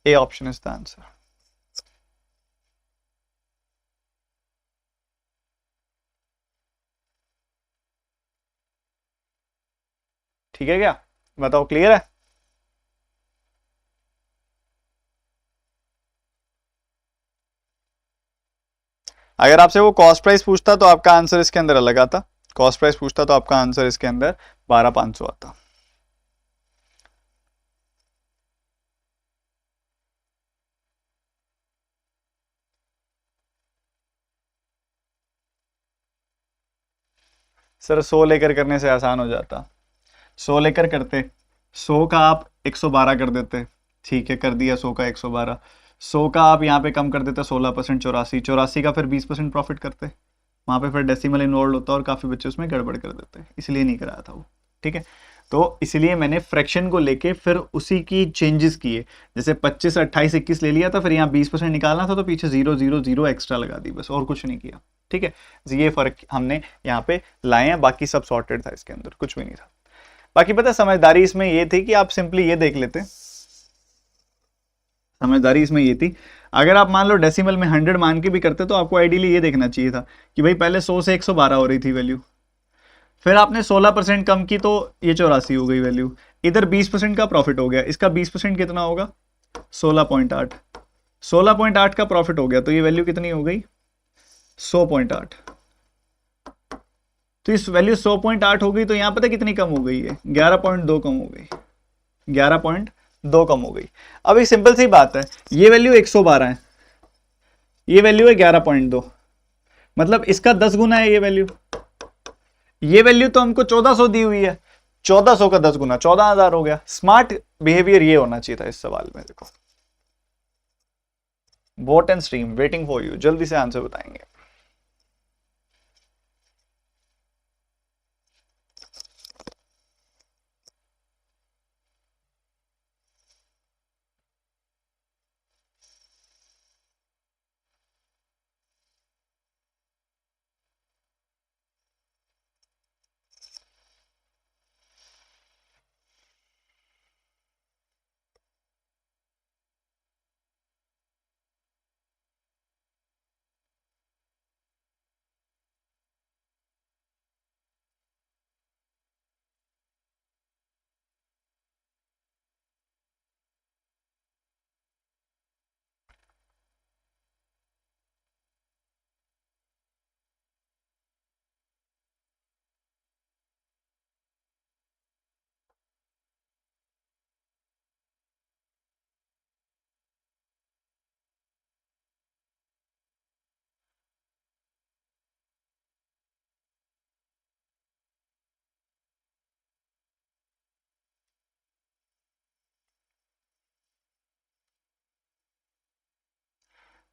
A option is the answer. ठीक है, क्या बताओ, क्लियर है। अगर आपसे वो कॉस्ट प्राइस पूछता तो आपका आंसर इसके अंदर अलग आता, कॉस्ट प्राइस पूछता तो आपका आंसर इसके अंदर 12,500 आता। सर 100 लेकर करने से आसान हो जाता, 100 लेकर करते, 100 का आप 112 कर देते। ठीक है, कर दिया 100 का 112, 100 का आप यहाँ पे कम कर देते 16%, 84 का फिर 20% प्रॉफिट करते। वहाँ पे फिर डेसिमल इन्वॉल्व होता है और काफ़ी बच्चे उसमें गड़बड़ कर देते हैं, इसलिए नहीं कराया था वो। ठीक है, तो इसलिए मैंने फ्रैक्शन को लेके फिर उसी की चेंजेस किए, जैसे 25, 28, 21 ले लिया था, फिर यहाँ 20% निकालना था तो पीछे 0, 0, 0 एक्स्ट्रा लगा दी, बस और कुछ नहीं किया। ठीक है, ये फर्क हमने यहाँ पे लाए हैं, बाकी सब सॉर्टेड था, इसके अंदर कुछ भी नहीं था। बाकी पता समझदारी इसमें ये थी कि आप सिंपली ये देख लेते, समझदारी इसमें ये थी, अगर आप मान लो डेसिमल में 100 मान के भी करते तो आपको आइडियली ये देखना चाहिए था कि भाई पहले 100 से 112 हो रही थी वैल्यू, फिर आपने 16% कम की तो ये 84 हो गई वैल्यू, इधर 20% का प्रॉफिट हो गया, इसका 20% कितना होगा 16.8, 16.8 का प्रॉफिट हो गया तो ये वैल्यू कितनी हो गई 100.8, तो इस वैल्यू 100.8 हो गई, तो यहां पता कितनी कम हो गई है 11.2 कम हो गई, 11.2 कम हो गई। अब एक सिंपल सी बात है, ये वैल्यू 112 है, ये वैल्यू है 11.2, मतलब इसका 10 गुना है ये वैल्यू, ये वैल्यू तो हमको 1400 दी हुई है, 1400 का 10 गुना 14,000 हो गया। स्मार्ट बिहेवियर ये होना चाहिए था इस सवाल में। देखो boat and stream waiting for you, जल्दी से आंसर बताएंगे।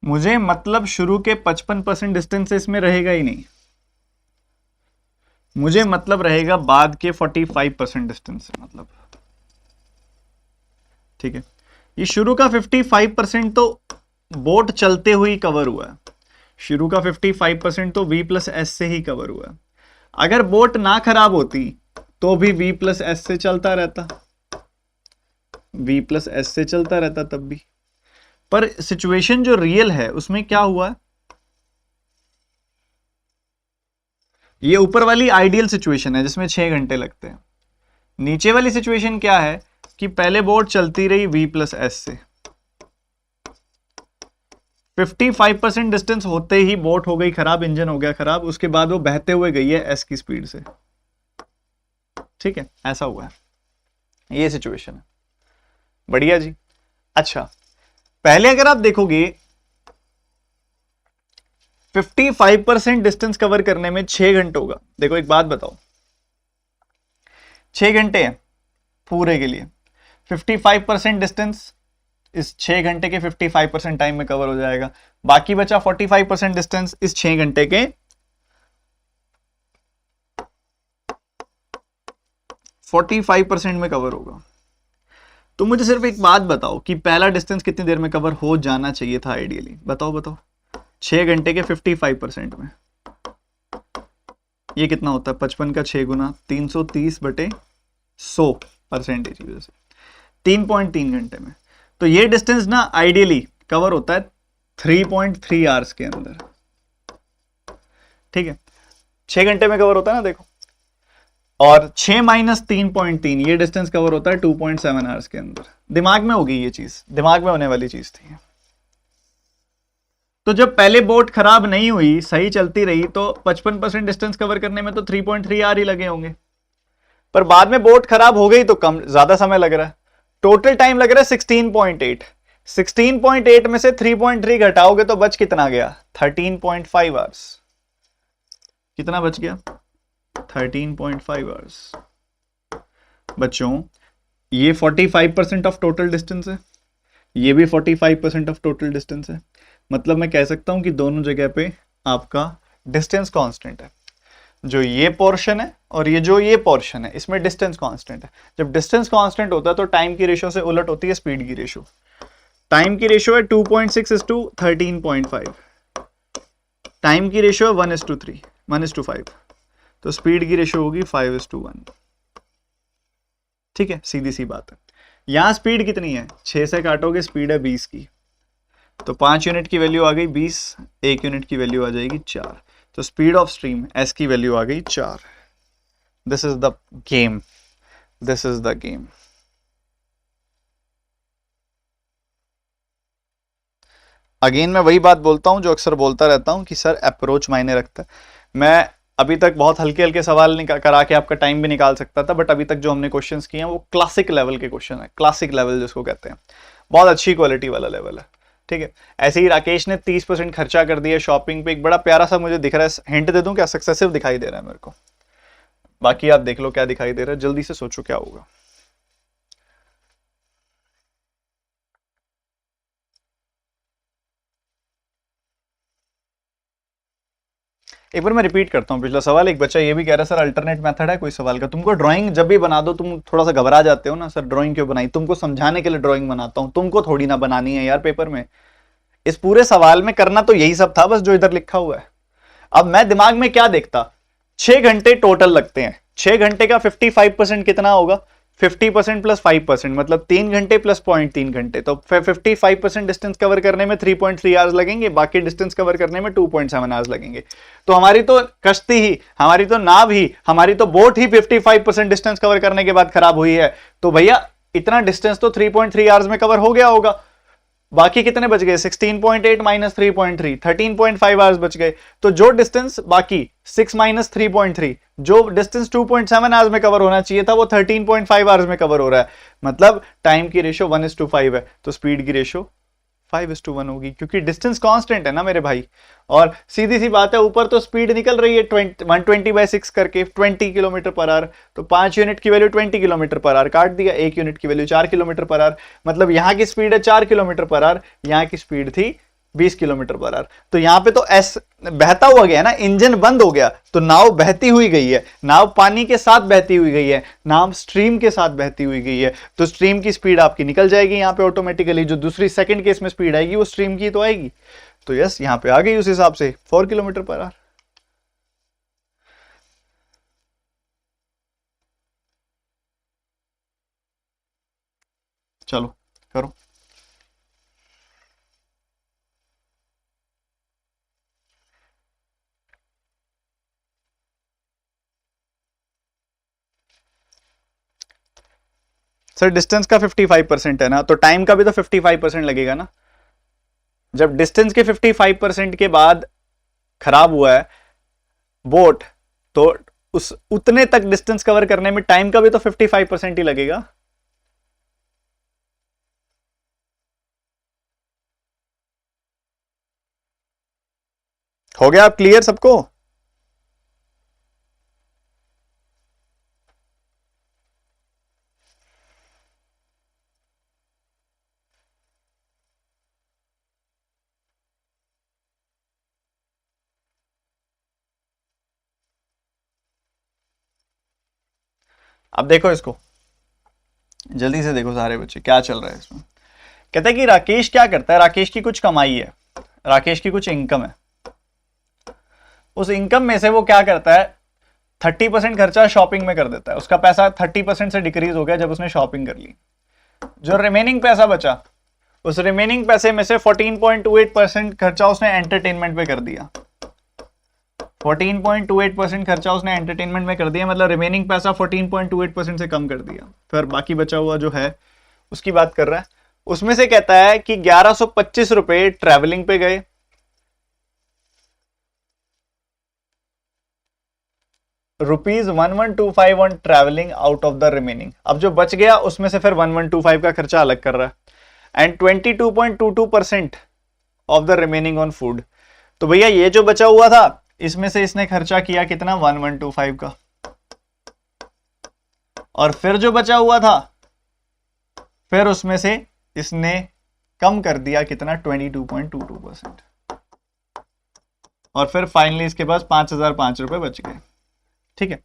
मुझे मतलब शुरू के 55% डिस्टेंस इसमें रहेगा ही नहीं, मुझे मतलब रहेगा बाद के 45% डिस्टेंस से, मतलब ठीक है। ये शुरू का 55% तो बोट चलते हुए कवर हुआ है, शुरू का 55% तो V+S से ही कवर हुआ है। अगर बोट ना खराब होती तो भी V+S से चलता रहता, V+S से चलता रहता तब भी। पर सिचुएशन जो रियल है उसमें क्या हुआ है, ये ऊपर वाली आइडियल सिचुएशन है जिसमें 6 घंटे लगते हैं, नीचे वाली सिचुएशन क्या है कि पहले बोट चलती रही V+S से, 55% डिस्टेंस होते ही बोट हो गई खराब, इंजन हो गया खराब, उसके बाद वो बहते हुए गई है S की स्पीड से। ठीक है, ऐसा हुआ है, ये सिचुएशन है। बढ़िया जी। अच्छा, पहले अगर आप देखोगे 55% डिस्टेंस कवर करने में 6 घंटे होगा। देखो एक बात बताओ, 6 घंटे हैं पूरे के लिए, 55% डिस्टेंस इस 6 घंटे के 55% टाइम में कवर हो जाएगा, बाकी बचा 45% डिस्टेंस इस 6 घंटे के 45% में कवर होगा। तो मुझे सिर्फ एक बात बताओ कि पहला डिस्टेंस कितनी देर में कवर हो जाना चाहिए था आइडियली, बताओ बताओ। 6 घंटे के 55% में ये कितना होता है, 55 का 6 गुना 330/100 परसेंटेज, 3.3 घंटे में। तो ये डिस्टेंस ना आइडियली कवर होता है 3.3 आवर्स के अंदर। ठीक है, 6 घंटे में कवर होता है ना, देखो, और 6 माइनस 3.3 ये डिस्टेंस कवर होता है 2.7 आवर्स के अंदर। दिमाग में होगी ये चीज, दिमाग में होने वाली चीज थी। तो जब पहले बोट खराब नहीं हुई, सही चलती रही, तो 55% डिस्टेंस कवर करने में तो 3.3 आवर ही लगे होंगे, पर बाद में बोट खराब हो गई तो कम, ज्यादा समय लग रहा है, टोटल टाइम लग रहा है 16.8। 16.8 में से 3.3 घटाओगे तो बच कितना गया, 13.5 आवर्स। कितना बच गया, 13.5 आवर्स। बच्चों ये 45% ऑफ टोटल डिस्टेंस है, ये भी 45% ऑफ टोटल डिस्टेंस है, मतलब मैं कह सकता हूं कि दोनों जगह पे आपका डिस्टेंस कांस्टेंट है। जो ये पोर्शन है और ये जो ये पोर्शन है, इसमें डिस्टेंस कांस्टेंट है। जब डिस्टेंस कांस्टेंट होता है तो टाइम की रेशियो से उलट होती है स्पीड की रेशियो। टाइम की रेशियो है 2.6:13.5, टाइम की रेशियो है 1:3, 1:5, तो स्पीड की रेशियो होगी 5:1। ठीक है, सीधी सी बात है। यहां स्पीड कितनी है, 6 से काटोगे स्पीड है 20 की, तो 5 यूनिट की वैल्यू आ गई 20, 1 यूनिट की वैल्यू आ जाएगी 4, तो स्पीड ऑफ स्ट्रीम एस की वैल्यू आ गई 4। This is the game, this is the game. Again मैं वही बात बोलता हूं जो अक्सर बोलता रहता हूं कि सर अप्रोच मायने रखता है। मैं अभी तक बहुत हल्के हल्के सवाल करा के आपका टाइम भी निकाल सकता था, बट अभी तक जो हमने क्वेश्चंस किए हैं वो क्लासिक लेवल के क्वेश्चन है। क्लासिक लेवल जिसको कहते हैं, बहुत अच्छी क्वालिटी वाला लेवल है। ठीक है, ऐसे ही राकेश ने 30% खर्चा कर दिया शॉपिंग पे। एक बड़ा प्यारा सा मुझे दिख रहा है, हिंट दे दूं क्या, सक्सेसिव दिखाई दे रहा है मेरे को। बाकी आप देख लो क्या दिखाई दे रहा है, जल्दी से सोचो क्या होगा। एक बार मैं रिपीट करता हूँ पिछला सवाल। एक बच्चा ये भी कह रहा है सर अल्टरनेट मेथड है कोई सवाल का। तुमको ड्राइंग जब भी बना दो तुम थोड़ा सा घबरा जाते हो ना, सर ड्राइंग क्यों बनाई, तुमको समझाने के लिए ड्राइंग बनाता हूँ, तुमको थोड़ी ना बनानी है यार पेपर में। इस पूरे सवाल में करना तो यही सब था बस जो इधर लिखा हुआ है। अब मैं दिमाग में क्या देखता, 6 घंटे टोटल लगते हैं, 6 घंटे का 55% कितना होगा, 50% प्लस 5%, मतलब 3 घंटे प्लस 0.3 घंटे, तो 55% डिस्टेंस कवर करने में 3.3 आवर्स लगेंगे, बाकी डिस्टेंस कवर करने में 2.7 आवर्स लगेंगे। तो हमारी तो कश्ती ही, हमारी तो नाव ही, हमारी तो बोट ही 55% डिस्टेंस कवर करने के बाद खराब हुई है। तो भैया इतना डिस्टेंस तो 3.3 आवर्स में कवर हो गया होगा। बाकी कितने बच गए, 16.8 माइनस 3.3, 13.5 आवर्स बच गए। तो जो डिस्टेंस बाकी 6 माइनस 3.3, जो डिस्टेंस 2.7 आवर्स में कवर होना चाहिए था वो 13.5 आवर्स में कवर हो रहा है। मतलब टाइम की रेशियो 1:5 है, तो स्पीड की रेशियो 5:1 होगी, क्योंकि डिस्टेंस कांस्टेंट है ना मेरे भाई। और सीधी सी बात है, ऊपर तो स्पीड निकल रही है 120/6 करके 20 किलोमीटर पर आवर, तो 5 यूनिट की वैल्यू 20 किलोमीटर पर आवर काट दिया, 1 यूनिट की वैल्यू 4 किलोमीटर पर आवर। मतलब यहां की स्पीड है 4 किलोमीटर पर आवर, यहां की स्पीड थी 20 किलोमीटर पर आवर। तो यहां पे तो एस बहता हुआ गया ना, इंजन बंद हो गया तो नाव बहती हुई गई है, नाव पानी के साथ बहती हुई गई है, नाव स्ट्रीम के साथ बहती हुई गई है। तो स्ट्रीम की स्पीड आपकी निकल जाएगी यहां पे ऑटोमेटिकली, जो दूसरी सेकंड केस में स्पीड आएगी वो स्ट्रीम की तो आएगी। तो यस यहां पे आ गई उस हिसाब से 4 किलोमीटर पर आवर। चलो करो। सर डिस्टेंस का 55% है ना, तो टाइम का भी तो 55% लगेगा ना। जब डिस्टेंस के 55% के बाद खराब हुआ है बोट, तो उस उतने तक डिस्टेंस कवर करने में टाइम का भी तो 55% ही लगेगा। हो गया आप क्लियर सबको। अब देखो इसको जल्दी से देखो सारे बच्चे क्या चल रहा है इसमें। कहता है कि राकेश क्या करता है, राकेश की कुछ कमाई है, राकेश की कुछ इनकम है। उस इनकम में से वो क्या करता है, 30% खर्चा शॉपिंग में कर देता है। उसका पैसा 30% से डिक्रीज हो गया जब उसने शॉपिंग कर ली। जो रिमेनिंग पैसा बचा, उस रिमेनिंग पैसे में से 14.28% खर्चा उसने एंटरटेनमेंट पे कर दिया। 14.28% खर्चा उसने एंटरटेनमेंट में कर दिया, मतलब रिमेनिंग पैसा 14.28% से कम कर दिया। फिर बाकी बचा हुआ जो है उसकी बात कर रहा है। उसमें से कहता है कि 1125 रुपए ट्रैवलिंग पे गए, ₹1125 on travelling out of the remaining. अब जो बच गया उसमें से फिर 1125 का खर्चा अलग कर रहा है, and 22.22% of the remaining on food. तो भैया ये जो बचा हुआ था इसमें से इसने खर्चा किया कितना, 1125 का, और फिर जो बचा हुआ था फिर उसमें से इसने कम कर दिया कितना, 22.22%। और फिर फाइनली इसके पास 5,005 रुपए बच गए। ठीक है,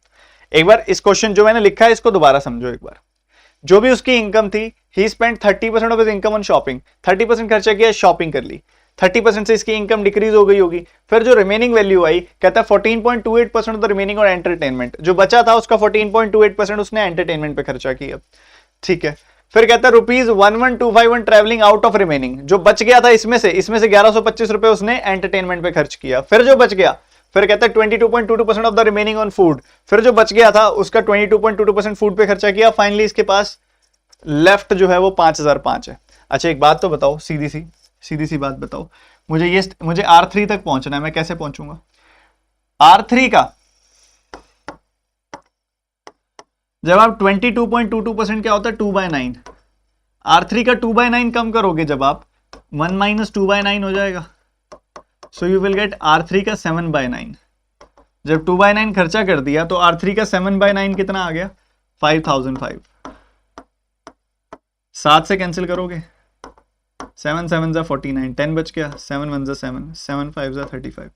एक बार इस क्वेश्चन जो मैंने लिखा है इसको दोबारा समझो एक बार। जो भी उसकी इनकम थी, he spend 30% of his income on shopping, 30% खर्चा किया, शॉपिंग कर ली, 30% से इसकी इनकम डिक्रीज हो गई होगी। फिर जो रिमेनिंग वैल्यू आई, कहता है 14.28% ऑफ द रिमेनिंग और एंटरटेनमेंट, जो बचा था उसका 14.28% उसने एंटरटेनमेंट पे खर्चा किया। ठीक है, फिर कहता है ₹11,251 ट्रेवलिंग आउट ऑफ रिमेनिंग, जो बच गया था इसमें से 1125 रुपए उसने एंटरटेनमेंट पे खर्च किया। फिर जो बच गया, फिर कहता है 22.22% of the remaining on food, फिर जो बच गया था उसका 22.22% फूड पे खर्चा किया। फाइनली इसके पास लेफ्ट जो है वो 5,005 है। अच्छा एक बात तो बताओ, सीधी सी बात बताओ, मुझे R3 तक पहुंचना है, मैं कैसे पहुंचूंगा? R3 का जब आप 22.22% क्या होता है 2/9, R3 का 2/9 कम करोगे जब आप 1 - 2/9 हो जाएगा, सो यू विल गेट R3 का 7/9। जब 2/9 खर्चा कर दिया तो R3 का 7/9 कितना आ गया? 5,005। 7 से कैंसिल करोगे, 7 7 जा 49, 10 बच गया, 7 1 जा 7, 7 5 जा 35,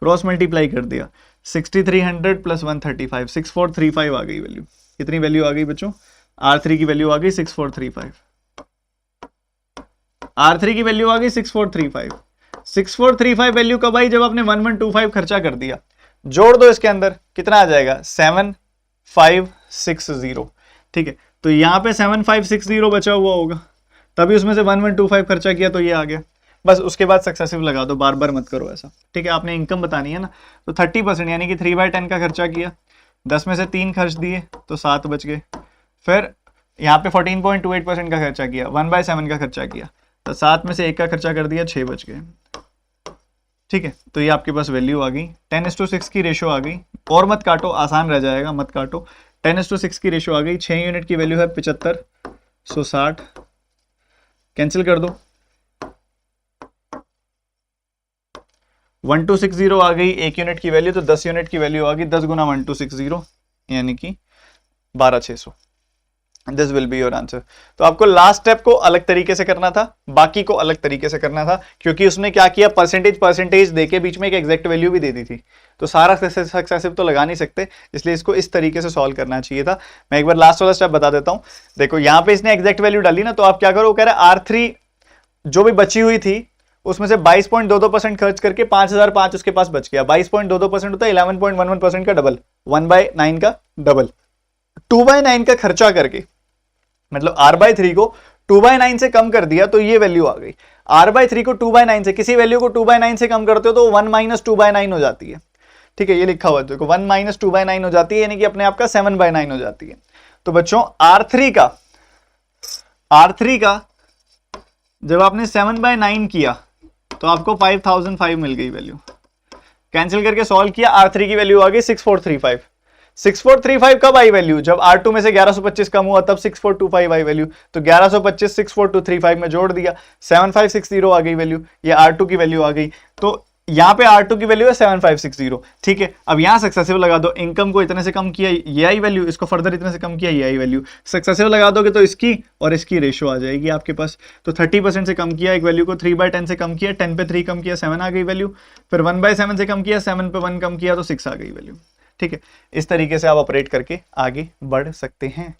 क्रॉस मल्टीप्लाई कर दिया, 6300 प्लस 135, 6435 आ गई वैल्यू। कितनी वैल्यू आ गई बच्चों? R3 की वैल्यू आ गई 6435। R3 की वैल्यू आ गई 6435। 6435 वैल्यू कब आई? जब आपने 1125 खर्चा कर दिया। जोड़ दो इसके अंदर, कितना आ जाएगा? 7560। ठीक है, तो यहां पे 7560 बचा हुआ होगा, तभी उसमें से 1125 खर्चा किया तो ये आ गया। बस उसके बाद सक्सेसिव लगा दो, बार बार मत करो ऐसा। ठीक है, आपने इनकम बतानी है ना, तो 30% यानी कि 3/10 का खर्चा किया, 10 में से 3 खर्च दिए तो 7 बच गए। फिर यहाँ पे 14.28% का खर्चा किया, 1/7 का खर्चा किया, तो 7 में से 1 का खर्चा कर दिया, 6 बच गए। ठीक है, तो ये आपके पास वैल्यू आ गई। 10:6 की रेशो आ गई, और मत काटो, आसान रह जाएगा, मत काटो। 10:6 की रेशो आ गई, 6 यूनिट की वैल्यू है 75, 160, कैंसिल कर दो। 1260 आ गई 1 यूनिट की वैल्यू, तो 10 यूनिट की वैल्यू आ गई, 10 गुना 1260 यानी कि 12,600। This will be your answer. तो आपको लास्ट स्टेप को अलग तरीके से करना था, बाकी को अलग तरीके से करना था, क्योंकि उसने क्या किया, परसेंटेज देके बीच में एक एग्जैक्ट वैल्यू भी दे दी थी, तो सारा सक्सेसिव तो लगा नहीं सकते, इसलिए इसको इस तरीके से सॉल्व करना चाहिए था। मैं एक बार लास्ट वाला स्टेप बता देता हूं। देखो यहाँ पे इसने एग्जैक्ट वैल्यू डाली ना, तो आप क्या करो, कह रहे हैं R3 जो भी बची हुई थी उसमें से 22.22% खर्च करके 5,005 उसके पास बच गया। 22.22% होता है 11.11% का डबल, 1/9 का डबल। 2/9 का खर्चा करके, मतलब R/3 को 2/9 से कम कर दिया तो ये वैल्यू आ गई। R/3 को 2/9 से, किसी वैल्यू को 2/9 से कम करते हो तो 1 - 2/9 हो जाती है। ठीक है, ये लिखा हुआ है, देखो 1 - 2/9 हो जाती है, यानी कि अपने आप का 7/9 हो जाती है। तो बच्चों R3 का जब आपने 7/9 किया तो आपको 5,005 मिल गई वैल्यू। कैंसिल करके सॉल्व किया, R3 की वैल्यू आ गई 6435। 6435 कब आई वैल्यू? जब R2 में से 1125 कम हुआ तब 6425 आई वैल्यू। तो 1125 64235 में जोड़ दिया, 7560 आ गई वैल्यू, ये R2 की वैल्यू आ गई। तो यहाँ पे R2 की वैल्यू है 7560। ठीक है, अब यहाँ सक्सेसिव लगा दो, इनकम को इतने से कम किया ये आई वैल्यू, इसको फर्दर इतने से कम किया ये आई वैल्यू, सक्सेसिव लगा दोगे तो इसकी और इसकी रेशो आ जाएगी आपके पास। तो 30% से कम किया एक वैल्यू को, 3/10 से कम किया, 10 पे 3 कम किया, 7 आ गई वैल्यू। फिर 1/7 से कम किया, 7 पे 1 कम किया तो 6 आ गई वैल्यू। ठीक है, इस तरीके से आप ऑपरेट करके आगे बढ़ सकते हैं।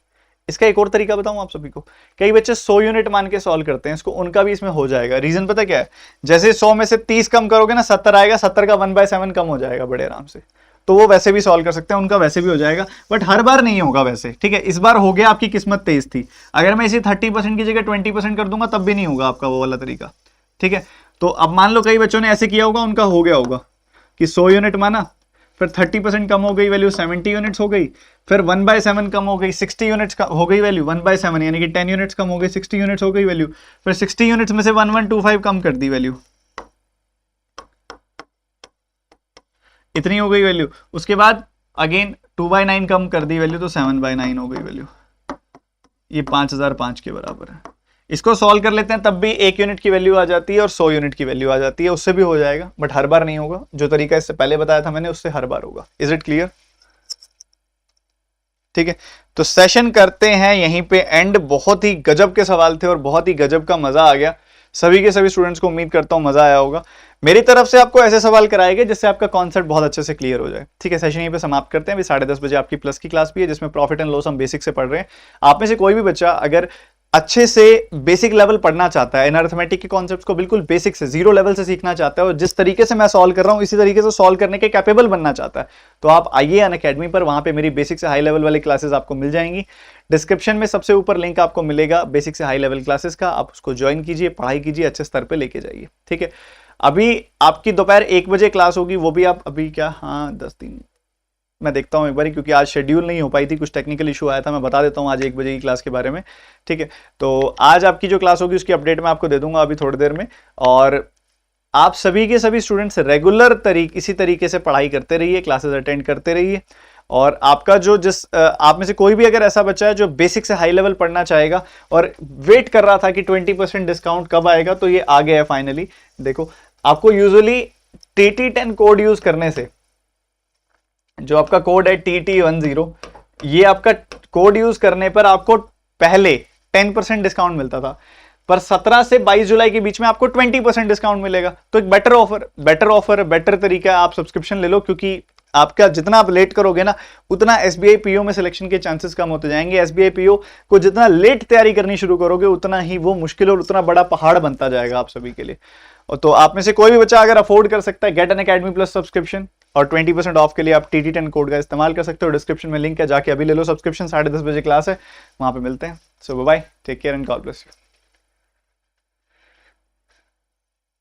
इसका एक और तरीका बताऊं आप सभी को, कई बच्चे 100 यूनिट मान के सॉल्व करते हैं इसको, उनका भी इसमें हो जाएगा। रीजन पता क्या है? जैसे 100 में से 30 कम करोगे ना 70 आएगा, 70 का 1/7 कम हो जाएगा बड़े आराम से। तो वो वैसे भी सॉल्व कर सकते हैं, उनका वैसे भी हो जाएगा, बट हर बार नहीं होगा वैसे। ठीक है, इस बार हो गया, आपकी किस्मत तेज थी। अगर मैं इसी 30% की जगह 20% कर दूंगा तब भी नहीं होगा आपका वो वाला तरीका। ठीक है, तो अब मान लो कई बच्चों ने ऐसे किया होगा, उनका हो गया होगा कि 100 यूनिट माना, फिर 30% कम हो गई वैल्यू, 70 यूनिट्स हो गई, फिर 1/7 कम हो गई, 60 यूनिट्स हो गई वैल्यू, 1/7 यानी कि 10 यूनिट्स कम हो गई, 60 यूनिट्स हो गई वैल्यू, फिर 60 यूनिट्स में से 1125 कम कर दी वैल्यू, इतनी हो गई वैल्यू। उसके बाद अगेन 2/9 कम कर दी वैल्यू, तो 7/9 हो गई वैल्यू। ये 5005 के बराबर है। इसको सॉल्व कर लेते हैं, तब भी 1 यूनिट की वैल्यू आ जाती है और 100 यूनिट की वैल्यू आ जाती है, उससे भी हो जाएगा, बट हर बार नहीं होगा। जो तरीका इससे पहले बताया था मैंने, उससे हर बार होगा। Is it clear? ठीक है, तो सेशन करते हैं यहीं पे एंड। बहुत ही गजब के सवाल थे और बहुत ही गजब का मजा आ गया। सभी के सभी स्टूडेंट्स को उम्मीद करता हूं मजा आया होगा। मेरी तरफ से आपको ऐसे सवाल कराए गए जिससे आपका कॉन्सेप्ट बहुत अच्छे से क्लियर हो जाए। ठीक है, सेशन यहीं पे समाप्त करते हैं। अभी 10:30 बजे आपकी प्लस की क्लास भी है जिसमें प्रॉफिट एंड लॉस हम बेसिक से पढ़ रहे हैं। आप में से कोई भी बच्चा अगर अच्छे से बेसिक लेवल पढ़ना चाहता है, इन अरिथमेटिक के कॉन्सेप्ट्स को बिल्कुल बेसिक से जीरो लेवल से सीखना चाहता है और जिस तरीके से मैं सॉल्व कर रहा हूं इसी तरीके से सॉल्व करने के कैपेबल बनना चाहता है, तो आप आइए अनअकैडमी पर। वहां पे मेरी बेसिक से हाई लेवल वाली क्लासेस आपको मिल जाएंगी। डिस्क्रिप्शन में सबसे ऊपर लिंक आपको मिलेगा बेसिक से हाई लेवल क्लासेस का, आप उसको ज्वाइन कीजिए, पढ़ाई कीजिए, अच्छे स्तर पर लेके जाइए। ठीक है, अभी आपकी दोपहर 1 बजे क्लास होगी, वो भी आप अभी क्या, हाँ 10 दिन मैं देखता हूँ एक बार, क्योंकि आज शेड्यूल नहीं हो पाई थी, कुछ टेक्निकल इशू आया था। मैं बता देता हूँ आज 1 बजे की क्लास के बारे में। ठीक है, तो आज आपकी जो क्लास होगी उसकी अपडेट मैं आपको दे दूंगा अभी थोड़ी देर में। और आप सभी के सभी स्टूडेंट्स रेगुलर इसी तरीके से पढ़ाई करते रहिए, क्लासेस अटेंड करते रहिए। और आपका जो आप में से कोई भी अगर ऐसा बच्चा है जो बेसिक से हाई लेवल पढ़ना चाहेगा और वेट कर रहा था कि 20% डिस्काउंट कब आएगा, तो ये आ गया है फाइनली। देखो, आपको यूजुअली TT10 कोड यूज करने से, जो आपका कोड है TT10, ये आपका कोड यूज करने पर आपको पहले 10% डिस्काउंट मिलता था, पर 17 से 22 जुलाई के बीच में आपको 20% डिस्काउंट मिलेगा। तो एक बेटर तरीका, आप सब्सक्रिप्शन ले लो, क्योंकि आपका जितना आप लेट करोगे ना उतना SBI PO में सिलेक्शन के चांसेस कम होते जाएंगे। SBI PO को जितना लेट तैयारी करनी शुरू करोगे उतना ही वो मुश्किल और उतना बड़ा पहाड़ बनता जाएगा आप सभी के लिए। और तो आप में से कोई भी बच्चा अगर अफोर्ड कर सकता है, गेट अनअकैडमी प्लस सब्सक्रिप्शन, और 20% ऑफ के लिए आप TT10 कोड का इस्तेमाल कर सकते हो। डिस्क्रिप्शन में लिंक है, जाके अभी ले लो सब्सक्रिप्शन। 10:30 बजे क्लास है, वहां पे मिलते हैं। So bye, take care and God bless you.